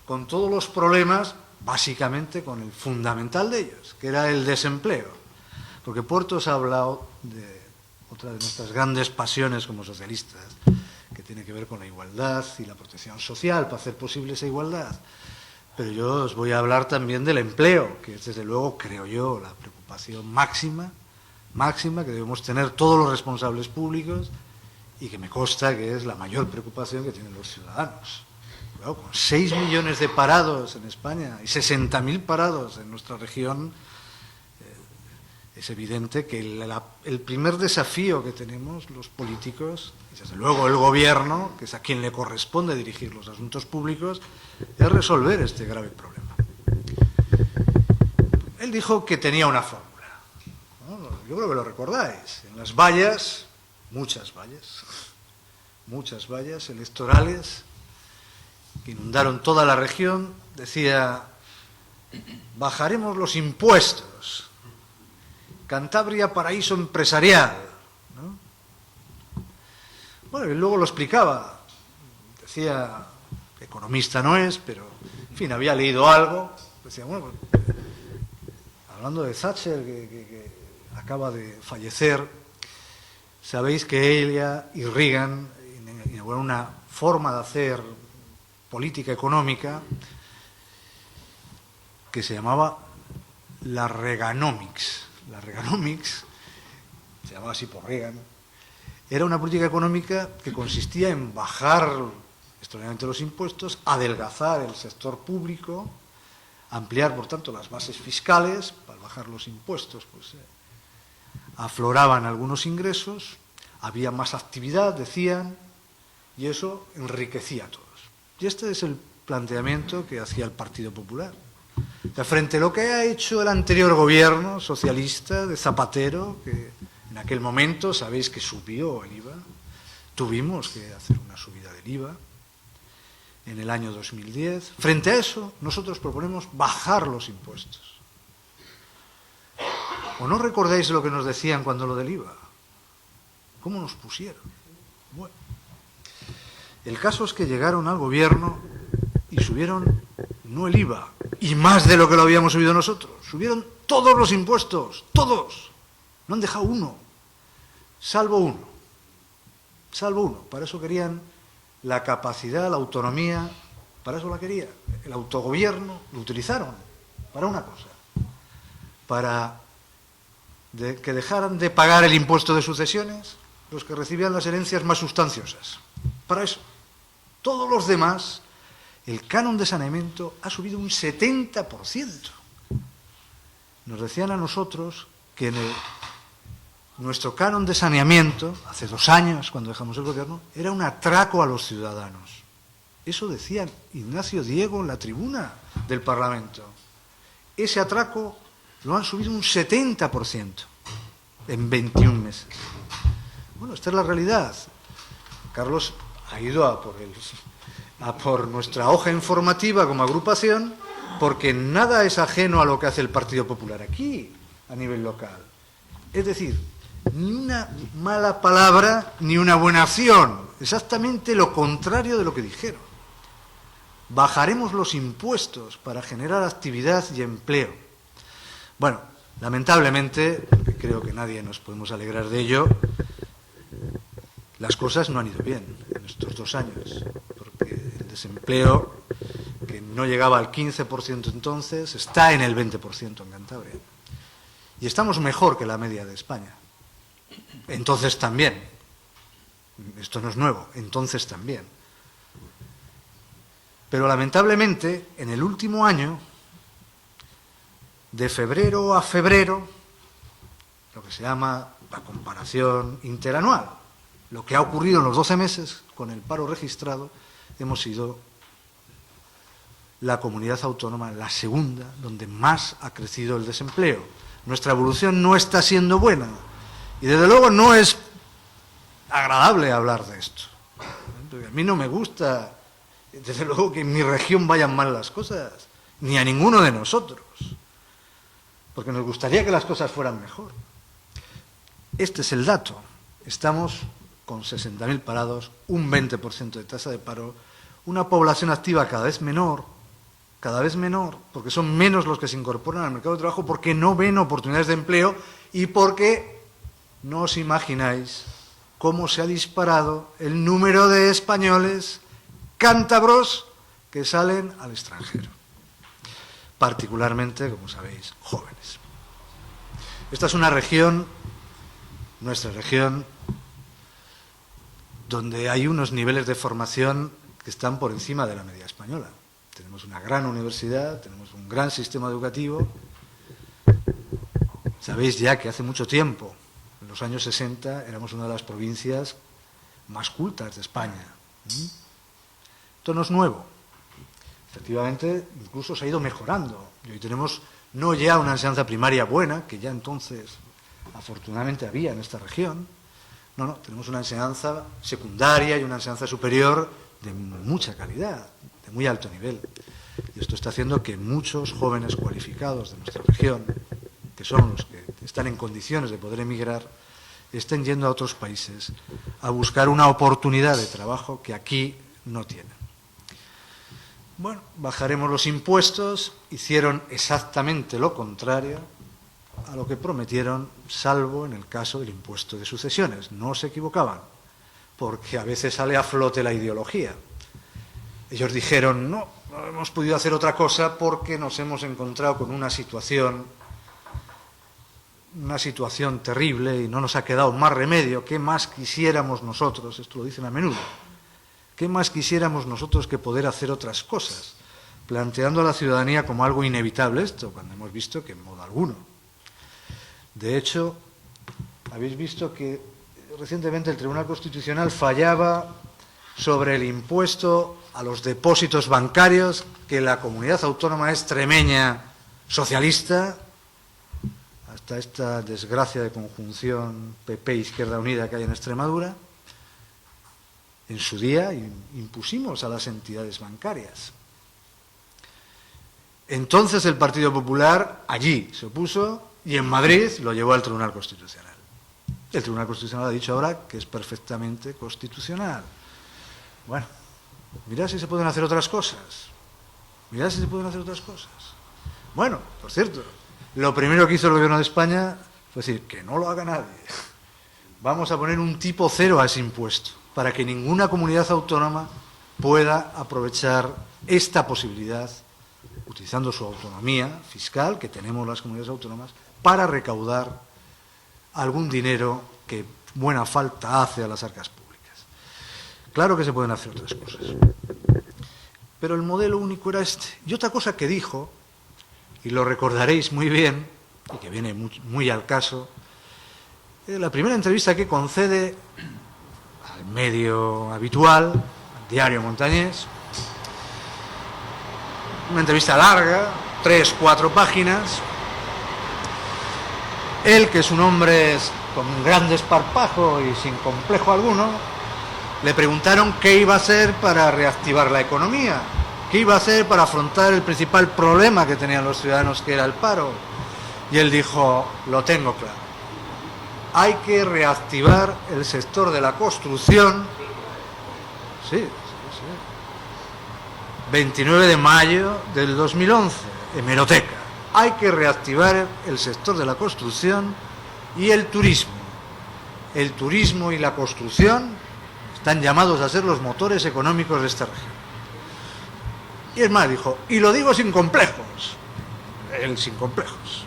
con todos los problemas, básicamente con el fundamental de ellos, que era el desempleo. Porque Puerto os ha hablado de otra de nuestras grandes pasiones como socialistas, que tiene que ver con la igualdad y la protección social para hacer posible esa igualdad. Pero yo os voy a hablar también del empleo, que es, desde luego, creo yo, la preocupación máxima que debemos tener todos los responsables públicos y que me consta que es la mayor preocupación que tienen los ciudadanos. Claro, con 6 millones de parados en España y 60.000 parados en nuestra región, es evidente que el primer desafío que tenemos los políticos, y desde luego el gobierno, que es a quien le corresponde dirigir los asuntos públicos, es resolver este grave problema. Él dijo que tenía una fórmula, ¿no? Yo creo que lo recordáis. En las vallas, muchas vallas electorales que inundaron toda la región, decía: bajaremos los impuestos, Cantabria paraíso empresarial, ¿no? Bueno, y luego lo explicaba, decía, economista no es, pero en fin, había leído algo, decía, bueno, hablando de Thatcher, que acaba de fallecer, sabéis que ella y Reagan inauguraron una forma de hacer política económica que se llamaba la Reaganomics. La Reaganomics, se llamaba así por Reagan, era una política económica que consistía en bajar extraordinariamente los impuestos, adelgazar el sector público, ampliar, por tanto, las bases fiscales. Para bajar los impuestos, pues afloraban algunos ingresos, había más actividad, decían, y eso enriquecía a todos. Y este es el planteamiento que hacía el Partido Popular. O sea, frente a lo que ha hecho el anterior gobierno socialista de Zapatero, que en aquel momento sabéis que subió el IVA, tuvimos que hacer una subida del IVA en el año 2010. Frente a eso, nosotros proponemos bajar los impuestos. ¿O no recordáis lo que nos decían cuando lo del IVA? ¿Cómo nos pusieron? Bueno, el caso es que llegaron al gobierno y subieron no el IVA, y más de lo que lo habíamos subido nosotros. Subieron todos los impuestos, todos. No han dejado uno, salvo uno. Salvo uno. Para eso querían la capacidad, la autonomía, para eso la querían. El autogobierno lo utilizaron para una cosa, para que dejaran de pagar el impuesto de sucesiones los que recibían las herencias más sustanciosas. Para eso. Todos los demás, el canon de saneamiento ha subido un 70%. Nos decían a nosotros que nuestro canon de saneamiento, hace 2 años, cuando dejamos el gobierno, era un atraco a los ciudadanos. Eso decía Ignacio Diego en la tribuna del Parlamento. Ese atraco lo han subido un 70% en 21 meses. Bueno, esta es la realidad. Carlos ha ido a por nuestra hoja informativa como agrupación, porque nada es ajeno a lo que hace el Partido Popular aquí, a nivel local. Es decir, ni una mala palabra ni una buena acción, exactamente lo contrario de lo que dijeron. Bajaremos los impuestos para generar actividad y empleo. Bueno, lamentablemente, porque creo que nadie nos podemos alegrar de ello, las cosas no han ido bien en estos 2 años, porque el desempleo, que no llegaba al 15% entonces, está en el 20% en Cantabria. Y estamos mejor que la media de España. Entonces también. Esto no es nuevo, entonces también. Pero lamentablemente, en el último año, de febrero a febrero, lo que se llama la comparación interanual, lo que ha ocurrido en los 12 meses con el paro registrado, hemos sido la comunidad autónoma, la segunda, donde más ha crecido el desempleo. Nuestra evolución no está siendo buena y desde luego no es agradable hablar de esto. A mí no me gusta, desde luego, que en mi región vayan mal las cosas, ni a ninguno de nosotros, porque nos gustaría que las cosas fueran mejor. Este es el dato. Estamos con 60.000 parados, un 20% de tasa de paro, una población activa cada vez menor, porque son menos los que se incorporan al mercado de trabajo, porque no ven oportunidades de empleo y porque no os imagináis cómo se ha disparado el número de españoles cántabros que salen al extranjero, particularmente, como sabéis, jóvenes. Esta es una región, nuestra región, donde hay unos niveles de formación que están por encima de la media española. Tenemos una gran universidad, tenemos un gran sistema educativo. Sabéis ya que hace mucho tiempo, en los años 60, éramos una de las provincias más cultas de España. Esto no es nuevo. Efectivamente, incluso se ha ido mejorando. Y hoy tenemos no ya una enseñanza primaria buena, que ya entonces afortunadamente había en esta región. No, tenemos una enseñanza secundaria y una enseñanza superior de mucha calidad, de muy alto nivel. Y esto está haciendo que muchos jóvenes cualificados de nuestra región, que son los que están en condiciones de poder emigrar, estén yendo a otros países a buscar una oportunidad de trabajo que aquí no tienen. Bueno, bajaremos los impuestos, hicieron exactamente lo contrario, a lo que prometieron, salvo en el caso del impuesto de sucesiones. No se equivocaban, porque a veces sale a flote la ideología. Ellos dijeron, no hemos podido hacer otra cosa porque nos hemos encontrado con una situación terrible y no nos ha quedado más remedio. ¿Qué más quisiéramos nosotros? Esto lo dicen a menudo. ¿Qué más quisiéramos nosotros que poder hacer otras cosas? Planteando a la ciudadanía como algo inevitable esto, cuando hemos visto que en modo alguno. De hecho, habéis visto que recientemente el Tribunal Constitucional fallaba sobre el impuesto a los depósitos bancarios, que la comunidad autónoma extremeña socialista, hasta esta desgracia de conjunción PP-Izquierda Unida que hay en Extremadura, en su día impusimos a las entidades bancarias. Entonces el Partido Popular allí se opuso y en Madrid lo llevó al Tribunal Constitucional. El Tribunal Constitucional ha dicho ahora que es perfectamente constitucional. Bueno, mirad si se pueden hacer otras cosas. Mirad si se pueden hacer otras cosas. Bueno, por cierto, lo primero que hizo el Gobierno de España fue decir que no lo haga nadie. Vamos a poner un tipo cero a ese impuesto, para que ninguna comunidad autónoma pueda aprovechar esta posibilidad, utilizando su autonomía fiscal, que tenemos las comunidades autónomas, para recaudar algún dinero que buena falta hace a las arcas públicas. Claro que se pueden hacer otras cosas, pero el modelo único era este. Y otra cosa que dijo, y lo recordaréis muy bien, y que viene muy al caso, la primera entrevista que concede al medio habitual, al diario montañés, una entrevista larga, 3-4 páginas. Él, que es un hombre con un gran desparpajo y sin complejo alguno, le preguntaron qué iba a hacer para reactivar la economía, qué iba a hacer para afrontar el principal problema que tenían los ciudadanos, que era el paro. Y él dijo, lo tengo claro, hay que reactivar el sector de la construcción. Sí. 29 de mayo del 2011, hemeroteca. Hay que reactivar el sector de la construcción y el turismo. El turismo y la construcción están llamados a ser los motores económicos de esta región. Y es más, dijo, y lo digo sin complejos. Él sin complejos.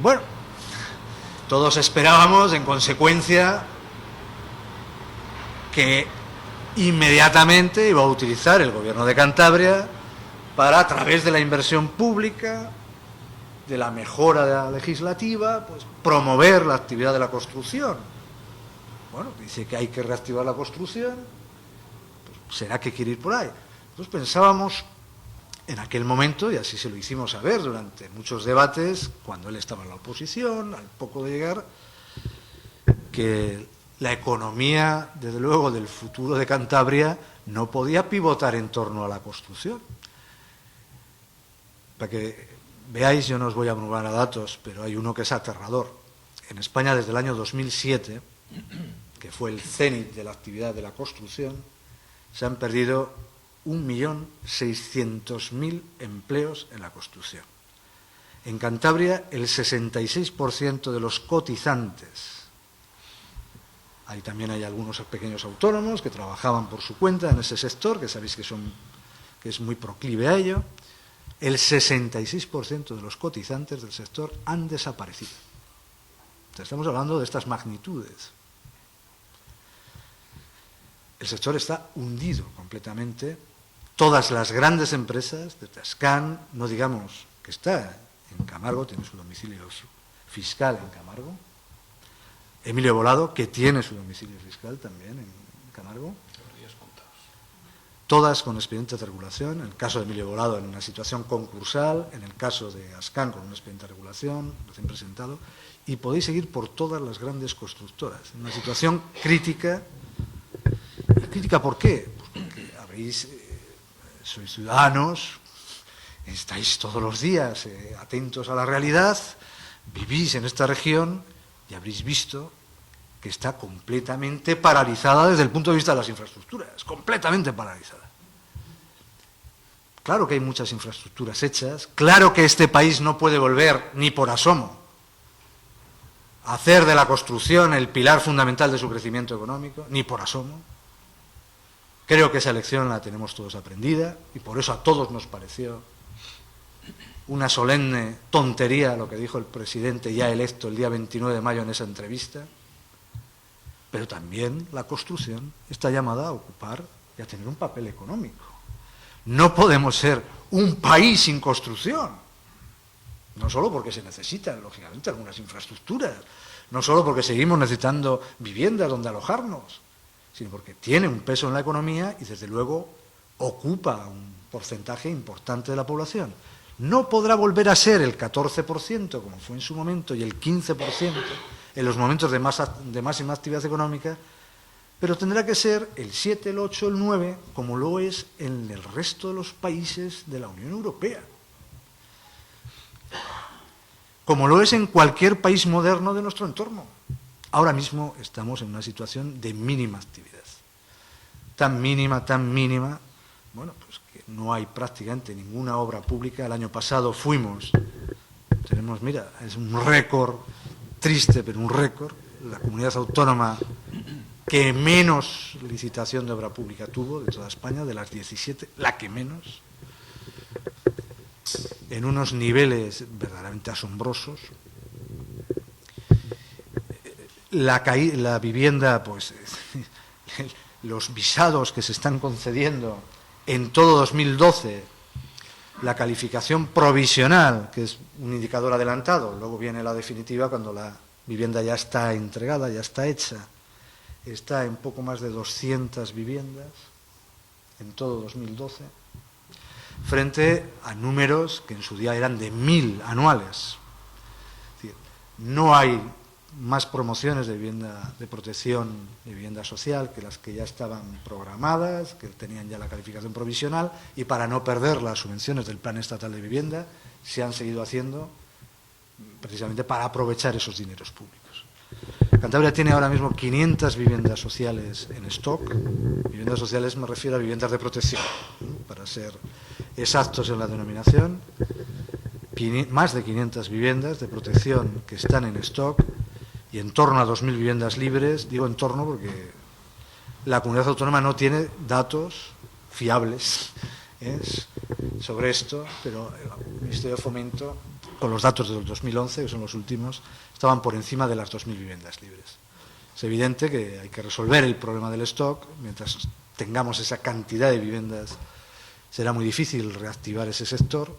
Bueno, todos esperábamos, en consecuencia, que inmediatamente iba a utilizar el Gobierno de Cantabria para, a través de la inversión pública, de la mejora legislativa, pues promover la actividad de la construcción. Bueno, dice que hay que reactivar la construcción, pues será que quiere ir por ahí. Nosotros pensábamos en aquel momento, y así se lo hicimos saber durante muchos debates, cuando él estaba en la oposición, al poco de llegar, que la economía, desde luego, del futuro de Cantabria no podía pivotar en torno a la construcción. Para que veáis, yo no os voy a abrumar a datos, pero hay uno que es aterrador. En España, desde el año 2007, que fue el cénit de la actividad de la construcción, se han perdido 1.600.000 empleos en la construcción. En Cantabria, el 66% de los cotizantes, ahí también hay algunos pequeños autónomos que trabajaban por su cuenta en ese sector, que sabéis que es muy proclive a ello, el 66% de los cotizantes del sector han desaparecido. Estamos hablando de estas magnitudes. El sector está hundido completamente. Todas las grandes empresas de Tascan, no digamos que está en Camargo, tiene su domicilio fiscal en Camargo. Emilio Bolado, que tiene su domicilio fiscal también en Camargo. Todas con expediente de regulación. En el caso de Emilio Bolado, en una situación concursal. En el caso de Ascan, con un expediente de regulación recién presentado. Y podéis seguir por todas las grandes constructoras. En una situación crítica. ¿Y crítica por qué? Pues porque sois ciudadanos, estáis todos los días atentos a la realidad, vivís en esta región y habréis visto que está completamente paralizada desde el punto de vista de las infraestructuras, completamente paralizada. Claro que hay muchas infraestructuras hechas, claro que este país no puede volver ni por asomo hacer de la construcción el pilar fundamental de su crecimiento económico, ni por asomo. Creo que esa lección la tenemos todos aprendida y por eso a todos nos pareció una solemne tontería lo que dijo el presidente ya electo el día 29 de mayo en esa entrevista. Pero también la construcción está llamada a ocupar y a tener un papel económico. No podemos ser un país sin construcción. No solo porque se necesitan, lógicamente, algunas infraestructuras, no solo porque seguimos necesitando viviendas donde alojarnos, sino porque tiene un peso en la economía y, desde luego, ocupa un porcentaje importante de la población. No podrá volver a ser el 14%, como fue en su momento, y el 15% en los momentos de máxima actividad económica, pero tendrá que ser el 7, el 8, el 9, como lo es en el resto de los países de la Unión Europea, como lo es en cualquier país moderno de nuestro entorno. Ahora mismo estamos en una situación de mínima actividad, tan mínima, bueno, pues que no hay prácticamente ninguna obra pública. El año pasado tenemos, mira, es un récord, triste, pero un récord, la comunidad autónoma que menos licitación de obra pública tuvo de toda España, de las 17, la que menos, en unos niveles verdaderamente asombrosos. La vivienda, pues, los visados que se están concediendo en todo 2012, la calificación provisional, que es un indicador adelantado, luego viene la definitiva cuando la vivienda ya está entregada, ya está hecha, está en poco más de 200 viviendas en todo 2012, frente a números que en su día eran de 1000 anuales. Es decir, no hay más promociones de vivienda de protección y vivienda social que las que ya estaban programadas, que tenían ya la calificación provisional, y para no perder las subvenciones del Plan Estatal de Vivienda se han seguido haciendo precisamente para aprovechar esos dineros públicos. Cantabria tiene ahora mismo 500 viviendas sociales en stock. Viviendas sociales me refiero a viviendas de protección, para ser exactos en la denominación. Más de 500 viviendas de protección que están en stock y en torno a 2.000 viviendas libres. Digo en torno porque la comunidad autónoma no tiene datos fiables sobre esto, pero el Ministerio de Fomento, con los datos del 2011, que son los últimos, estaban por encima de las 2.000 viviendas libres. Es evidente que hay que resolver el problema del stock. Mientras tengamos esa cantidad de viviendas, será muy difícil reactivar ese sector,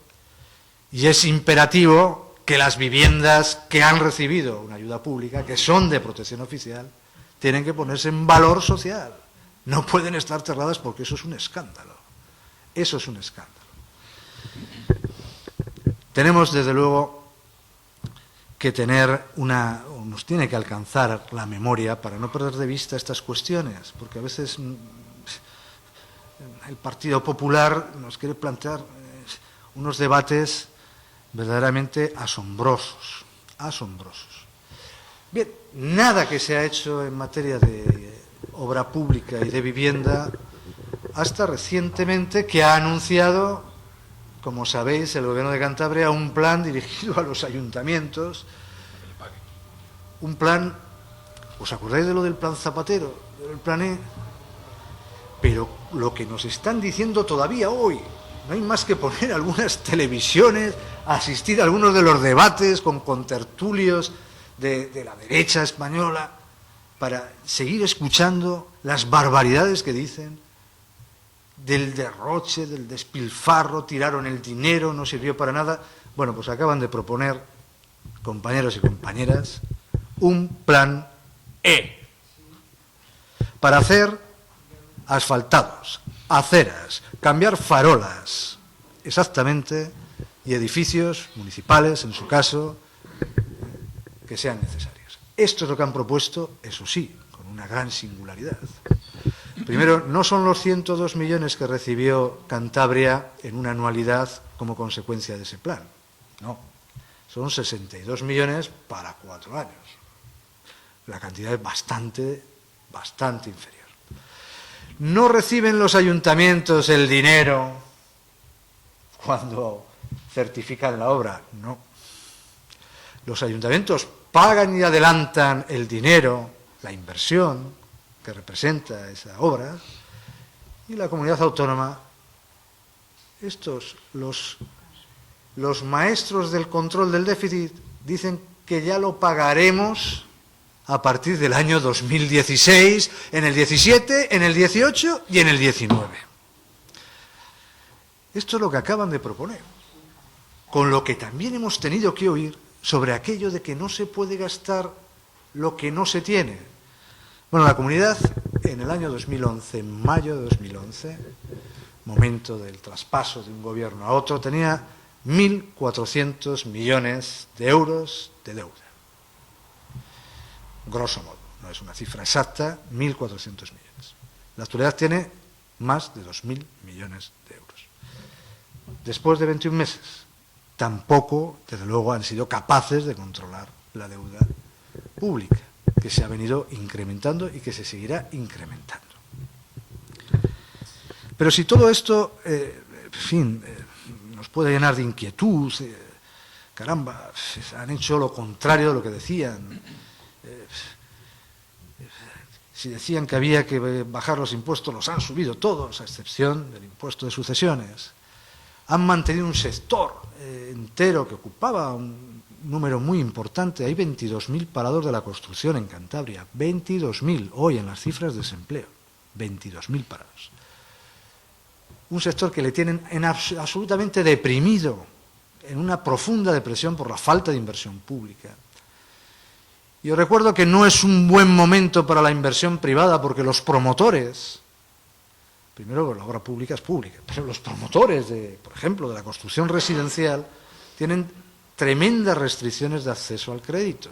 y es imperativo que las viviendas que han recibido una ayuda pública, que son de protección oficial, tienen que ponerse en valor social. No pueden estar cerradas porque eso es un escándalo. Eso es un escándalo. Tenemos, desde luego, que tener nos tiene que alcanzar la memoria para no perder de vista estas cuestiones, porque a veces el Partido Popular nos quiere plantear unos debates verdaderamente asombrosos. Bien, nada que se ha hecho en materia de obra pública y de vivienda hasta recientemente, que ha anunciado, como sabéis, el Gobierno de Cantabria, un plan dirigido a los ayuntamientos. Un plan, ¿os acordáis de lo del plan Zapatero, del plan E? Pero lo que nos están diciendo todavía hoy, no hay más que poner algunas televisiones, asistir a algunos de los debates con contertulios de la derecha española, para seguir escuchando las barbaridades que dicen del derroche, del despilfarro, tiraron el dinero, no sirvió para nada. Bueno, pues acaban de proponer, compañeros y compañeras, un plan E para hacer asfaltados, aceras, cambiar farolas, exactamente, y edificios municipales, en su caso, que sean necesarios. Esto es lo que han propuesto, eso sí, con una gran singularidad. Primero, no son los 102 millones que recibió Cantabria en una anualidad como consecuencia de ese plan. No, son 62 millones para 4 años. La cantidad es bastante inferior. No reciben los ayuntamientos el dinero cuando certifican la obra, no. Los ayuntamientos pagan y adelantan el dinero, la inversión que representa esa obra, y la comunidad autónoma, los maestros del control del déficit dicen que ya lo pagaremos a partir del año 2016, en el 17, en el 18 y en el 19. Esto es lo que acaban de proponer, con lo que también hemos tenido que oír sobre aquello de que no se puede gastar lo que no se tiene. Bueno, la comunidad en el año 2011, en mayo de 2011, momento del traspaso de un gobierno a otro, tenía 1.400 millones de euros de deuda. Grosso modo, no es una cifra exacta, 1.400 millones. La actualidad tiene más de 2.000 millones de euros. Después de 21 meses, tampoco, desde luego, han sido capaces de controlar la deuda pública, que se ha venido incrementando y que se seguirá incrementando. Pero si todo esto, nos puede llenar de inquietud, caramba, han hecho lo contrario de lo que decían. Si decían que había que bajar los impuestos, los han subido todos, a excepción del impuesto de sucesiones. Han mantenido un sector entero que ocupaba un número muy importante. Hay 22.000 parados de la construcción en Cantabria. 22.000 hoy en las cifras de desempleo. 22.000 parados. Un sector que le tienen absolutamente deprimido, en una profunda depresión por la falta de inversión pública. Y os recuerdo que no es un buen momento para la inversión privada porque los promotores, primero la obra pública es pública, pero los promotores, por ejemplo, de la construcción residencial, tienen tremendas restricciones de acceso al crédito.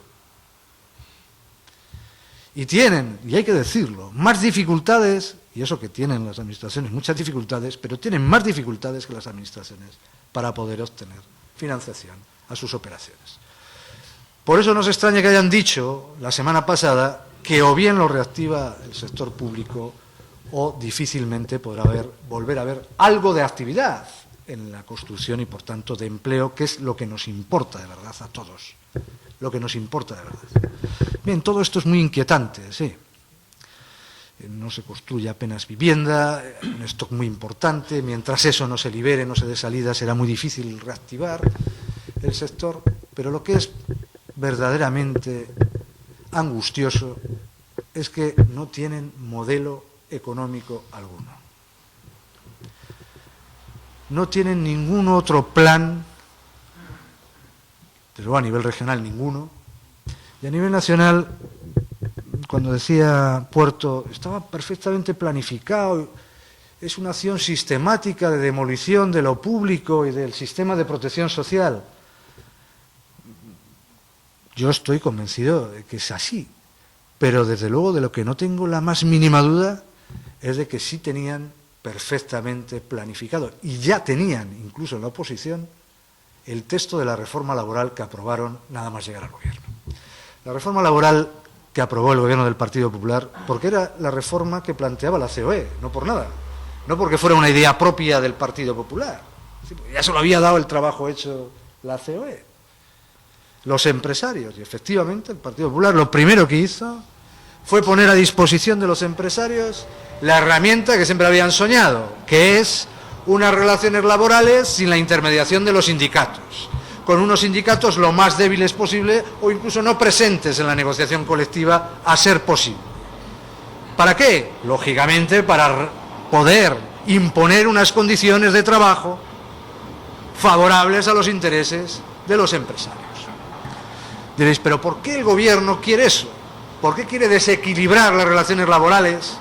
Y tienen, y hay que decirlo, más dificultades, y eso que tienen las administraciones, muchas dificultades, pero tienen más dificultades que las administraciones para poder obtener financiación a sus operaciones. Por eso nos extraña que hayan dicho la semana pasada que o bien lo reactiva el sector público o difícilmente podrá volver a haber algo de actividad en la construcción y, por tanto, de empleo, que es lo que nos importa de verdad a todos, lo que nos importa de verdad. Bien, todo esto es muy inquietante, sí. No se construye apenas vivienda, un stock muy importante. Mientras eso no se libere, no se dé salida, será muy difícil reactivar el sector. Pero lo que es verdaderamente angustioso es que no tienen modelo económico alguno. No tienen ningún otro plan, desde luego a nivel regional ninguno, y a nivel nacional, cuando decía Puerto, estaba perfectamente planificado, es una acción sistemática de demolición de lo público y del sistema de protección social. Yo estoy convencido de que es así, pero desde luego de lo que no tengo la más mínima duda es de que sí tenían perfectamente planificado, y ya tenían, incluso en la oposición, el texto de la reforma laboral que aprobaron nada más llegar al gobierno. La reforma laboral que aprobó el gobierno del Partido Popular, porque era la reforma que planteaba la COE, no por nada, no porque fuera una idea propia del Partido Popular, ya se lo había dado el trabajo hecho la COE. Los empresarios, y efectivamente el Partido Popular lo primero que hizo fue poner a disposición de los empresarios la herramienta que siempre habían soñado, que es unas relaciones laborales sin la intermediación de los sindicatos, con unos sindicatos lo más débiles posible o incluso no presentes en la negociación colectiva a ser posible. ¿Para qué? Lógicamente para poder imponer unas condiciones de trabajo favorables a los intereses de los empresarios. Diréis, ¿pero por qué el gobierno quiere eso? ¿Por qué quiere desequilibrar las relaciones laborales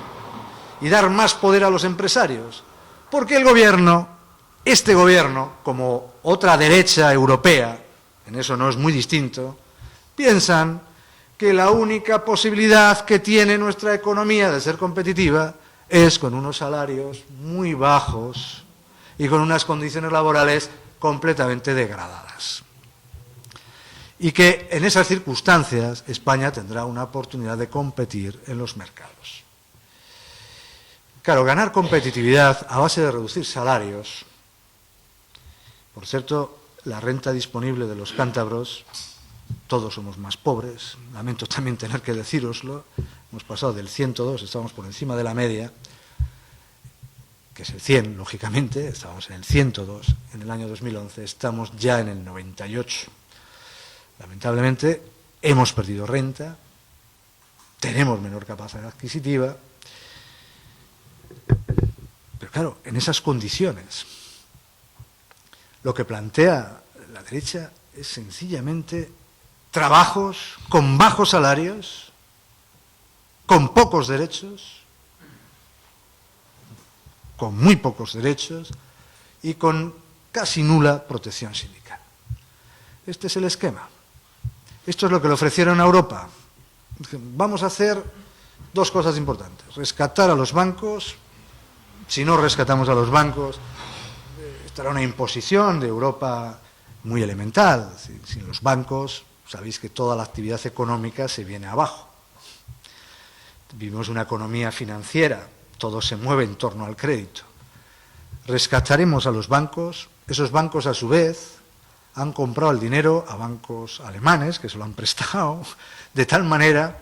y dar más poder a los empresarios? Porque el gobierno, este gobierno, como otra derecha europea, en eso no es muy distinto, piensan que la única posibilidad que tiene nuestra economía de ser competitiva es con unos salarios muy bajos y con unas condiciones laborales completamente degradadas. Y que en esas circunstancias España tendrá una oportunidad de competir en los mercados. Claro, ganar competitividad a base de reducir salarios. Por cierto, la renta disponible de los cántabros todos somos más pobres, lamento también tener que decíroslo, hemos pasado del 102, estábamos por encima de la media, que es el 100, lógicamente, estábamos en el 102, en el año 2011 estamos ya en el 98. Lamentablemente hemos perdido renta, tenemos menor capacidad adquisitiva, pero claro, en esas condiciones, lo que plantea la derecha es sencillamente trabajos con bajos salarios, con pocos derechos, con muy pocos derechos y con casi nula protección sindical. Este es el esquema. Esto es lo que le ofrecieron a Europa. Vamos a hacer dos cosas importantes. Rescatar a los bancos. Si no rescatamos a los bancos, estará una imposición de Europa muy elemental. Sin los bancos, sabéis que toda la actividad económica se viene abajo. Vivimos una economía financiera. Todo se mueve en torno al crédito. Rescataremos a los bancos. Esos bancos, a su vez, han comprado el dinero a bancos alemanes que se lo han prestado, de tal manera,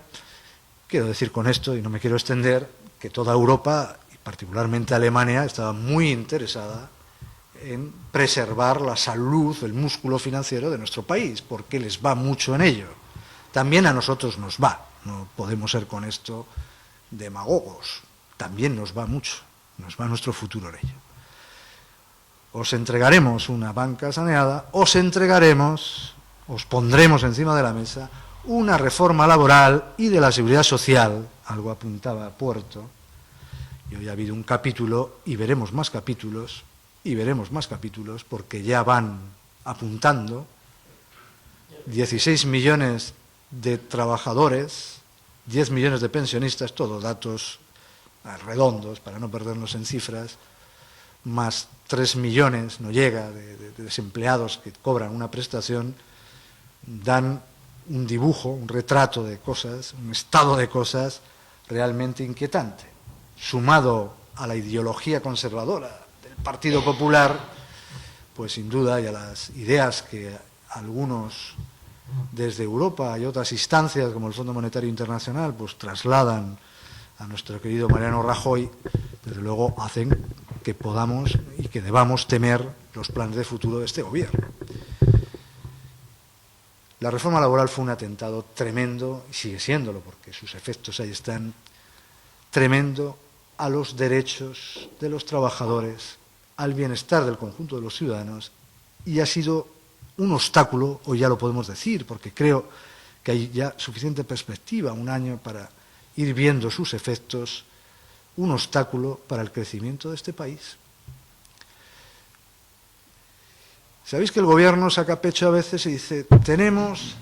quiero decir con esto, y no me quiero extender, que toda Europa, y particularmente Alemania, estaba muy interesada en preservar la salud, el músculo financiero de nuestro país, porque les va mucho en ello. También a nosotros nos va, no podemos ser con esto demagogos. También nos va mucho, nos va nuestro futuro en ello. Os entregaremos una banca saneada, os pondremos encima de la mesa una reforma laboral y de la seguridad social, algo apuntaba Puerto, y hoy ha habido un capítulo y veremos más capítulos, porque ya van apuntando 16 millones de trabajadores, 10 millones de pensionistas, todos datos redondos, para no perdernos en cifras, más 3 millones, no llega, de desempleados que cobran una prestación, dan un dibujo, un retrato de cosas, un estado de cosas realmente inquietante. Sumado a la ideología conservadora del Partido Popular, pues sin duda, y a las ideas que algunos desde Europa y otras instancias como el Fondo Monetario Internacional pues trasladan a nuestro querido Mariano Rajoy, desde luego hacen que podamos y que debamos temer los planes de futuro de este gobierno. La reforma laboral fue un atentado tremendo, y sigue siéndolo porque sus efectos ahí están, tremendo a los derechos de los trabajadores, al bienestar del conjunto de los ciudadanos, y ha sido un obstáculo, hoy ya lo podemos decir, porque creo que hay ya suficiente perspectiva, un año para ir viendo sus efectos, un obstáculo para el crecimiento de este país. Sabéis que el gobierno saca pecho a veces y dice, tenemos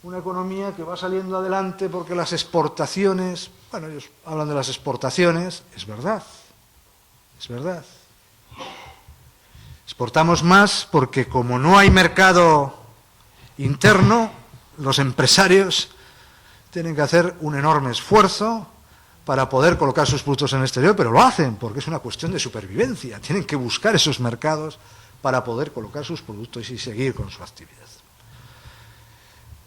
una economía que va saliendo adelante porque las exportaciones, bueno, ellos hablan de las exportaciones, es verdad, es verdad. Exportamos más porque como no hay mercado interno, los empresarios tienen que hacer un enorme esfuerzo para poder colocar sus productos en el exterior, pero lo hacen porque es una cuestión de supervivencia. Tienen que buscar esos mercados para poder colocar sus productos y seguir con su actividad.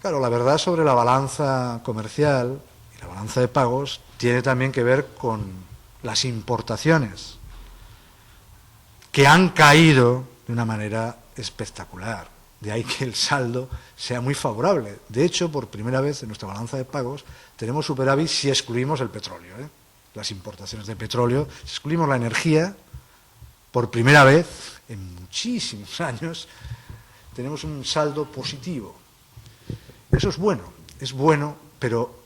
Claro, la verdad sobre la balanza comercial y la balanza de pagos tiene también que ver con las importaciones, que han caído de una manera espectacular. De ahí que el saldo sea muy favorable. De hecho, por primera vez en nuestra balanza de pagos tenemos superávit si excluimos el petróleo, las importaciones de petróleo, si excluimos la energía, por primera vez en muchísimos años tenemos un saldo positivo. Eso es bueno, pero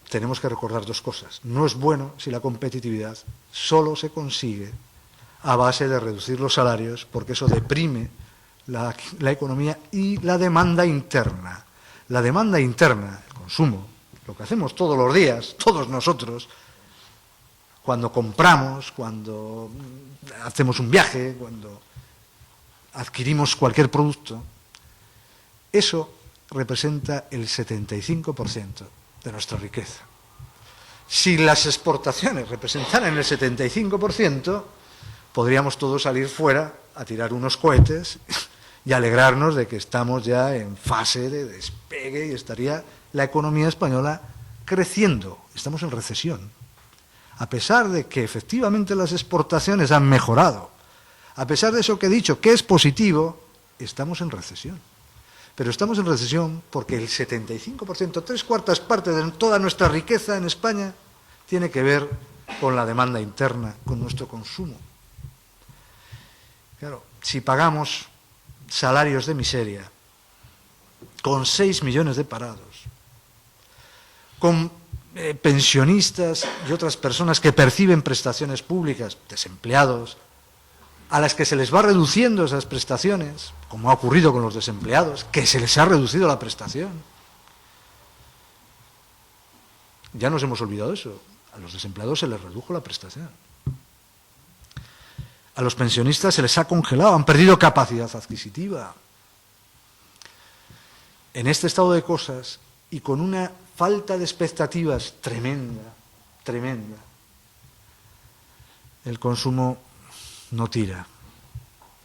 tenemos que recordar dos cosas. No es bueno si la competitividad solo se consigue a base de reducir los salarios, porque eso deprime la economía y la demanda interna. La demanda interna, el consumo, lo que hacemos todos los días, todos nosotros, cuando compramos, cuando hacemos un viaje, cuando adquirimos cualquier producto, eso representa el 75% de nuestra riqueza. Si las exportaciones representaran el 75%, podríamos todos salir fuera a tirar unos cohetes y alegrarnos de que estamos ya en fase de despegue y estaría la economía española creciendo. Estamos en recesión. A pesar de que efectivamente las exportaciones han mejorado, a pesar de eso que he dicho, que es positivo, estamos en recesión. Pero estamos en recesión porque el 75%, 3/4 partes de toda nuestra riqueza en España tiene que ver con la demanda interna, con nuestro consumo. Claro, si pagamos salarios de miseria, con 6 millones de parados, con pensionistas y otras personas que perciben prestaciones públicas, desempleados, a las que se les va reduciendo esas prestaciones, como ha ocurrido con los desempleados, que se les ha reducido la prestación. Ya nos hemos olvidado de eso. A los desempleados se les redujo la prestación. A los pensionistas se les ha congelado, han perdido capacidad adquisitiva. En este estado de cosas y con una falta de expectativas tremenda, tremenda, el consumo no tira,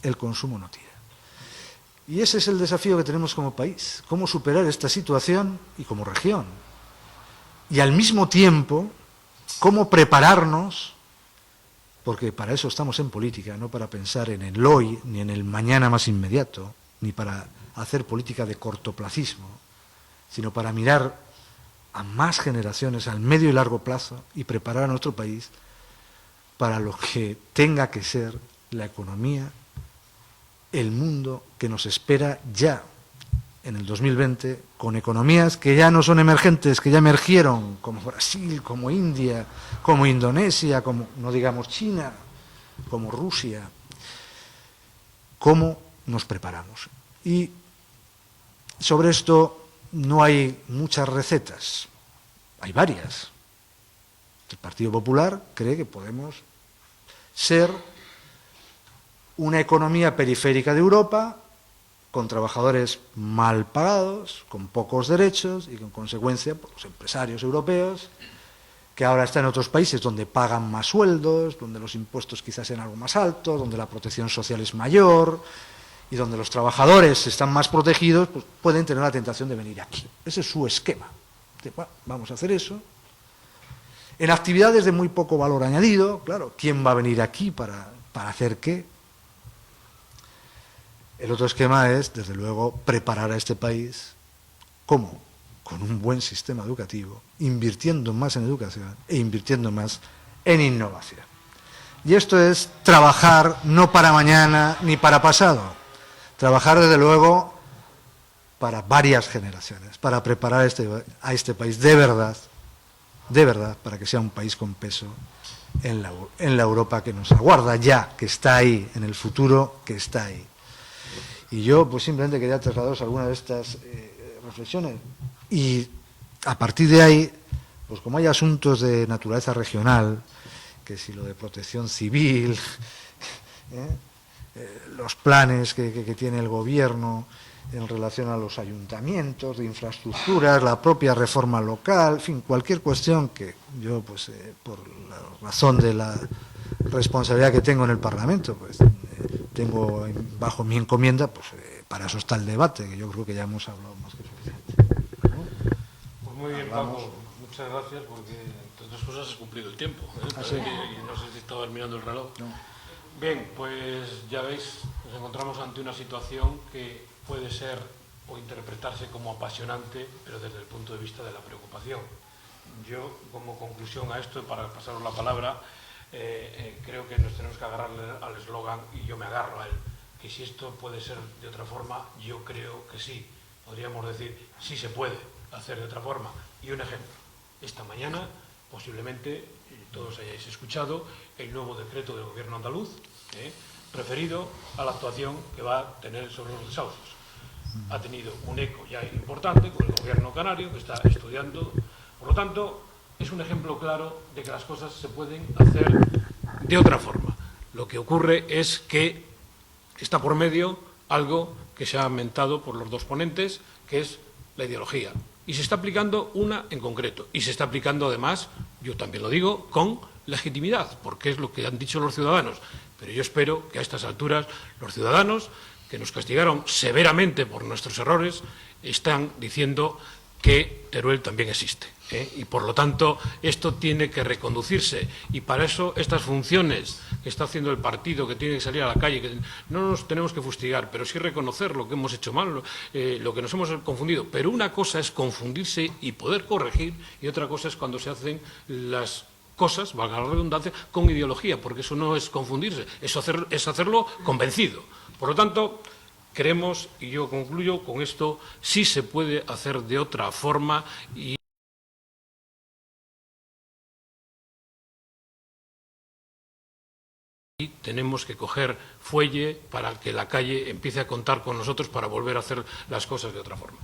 el consumo no tira. Y ese es el desafío que tenemos como país, cómo superar esta situación y como región. Y al mismo tiempo, cómo prepararnos, porque para eso estamos en política, no para pensar en el hoy ni en el mañana más inmediato, ni para hacer política de cortoplacismo, sino para mirar a más generaciones, al medio y largo plazo, y preparar a nuestro país para lo que tenga que ser la economía, el mundo que nos espera ya en el 2020, con economías que ya no son emergentes, que ya emergieron, como Brasil, como India, como Indonesia, como, no digamos, China, como Rusia. ¿Cómo nos preparamos? Y sobre esto no hay muchas recetas, hay varias. El Partido Popular cree que podemos ser una economía periférica de Europa, con trabajadores mal pagados, con pocos derechos y con consecuencia por los empresarios europeos, que ahora están en otros países donde pagan más sueldos, donde los impuestos quizás sean algo más altos, donde la protección social es mayor y donde los trabajadores están más protegidos, pues pueden tener la tentación de venir aquí. Ese es su esquema. Bueno, vamos a hacer eso. En actividades de muy poco valor añadido, claro, ¿quién va a venir aquí para hacer qué? El otro esquema es, desde luego, preparar a este país, ¿cómo? Con un buen sistema educativo, invirtiendo más en educación e invirtiendo más en innovación. Y esto es trabajar no para mañana ni para pasado, trabajar desde luego para varias generaciones, para preparar a este país de verdad, para que sea un país con peso en la Europa que nos aguarda ya, que está ahí, en el futuro que está ahí. Y yo pues simplemente quería trasladaros algunas de estas reflexiones. Y a partir de ahí, pues como hay asuntos de naturaleza regional, que si lo de protección civil, los planes que tiene el gobierno en relación a los ayuntamientos, de infraestructuras, la propia reforma local, en fin, cualquier cuestión que yo, pues por la razón de la responsabilidad que tengo en el Parlamento, pues tengo bajo mi encomienda, pues para eso está el debate, que yo creo que ya hemos hablado más que suficiente. ¿No? Pues muy bien, Paco, muchas gracias, porque entre otras cosas has cumplido el tiempo, ¿Sí? Y no sé si estaba mirando el reloj. No. Bien, pues ya veis, nos encontramos ante una situación que puede ser o interpretarse como apasionante, pero desde el punto de vista de la preocupación. Yo, como conclusión a esto, para pasaros la palabra, creo que nos tenemos que agarrar al eslogan, y yo me agarro a él, que si esto puede ser de otra forma, yo creo que sí. Podríamos decir, sí se puede hacer de otra forma. Y un ejemplo, esta mañana, posiblemente, todos hayáis escuchado, el nuevo decreto del Gobierno andaluz, referido a la actuación que va a tener sobre los desahucios. Ha tenido un eco ya importante con el Gobierno canario, que está estudiando. Por lo tanto, es un ejemplo claro de que las cosas se pueden hacer de otra forma. Lo que ocurre es que está por medio algo que se ha mentado por los dos ponentes, que es la ideología. Y se está aplicando una en concreto. Y se está aplicando, además, yo también lo digo, con legitimidad, porque es lo que han dicho los ciudadanos. Pero yo espero que a estas alturas los ciudadanos que nos castigaron severamente por nuestros errores, están diciendo que Teruel también existe. Y, por lo tanto, esto tiene que reconducirse. Y para eso, estas funciones que está haciendo el partido, que tiene que salir a la calle, que no nos tenemos que fustigar, pero sí reconocer lo que hemos hecho mal, lo que nos hemos confundido. Pero una cosa es confundirse y poder corregir, y otra cosa es cuando se hacen las cosas, valga la redundancia, con ideología, porque eso no es confundirse, es hacerlo convencido. Por lo tanto, creemos, y yo concluyo con esto, sí se puede hacer de otra forma y tenemos que coger fuelle para que la calle empiece a contar con nosotros para volver a hacer las cosas de otra forma.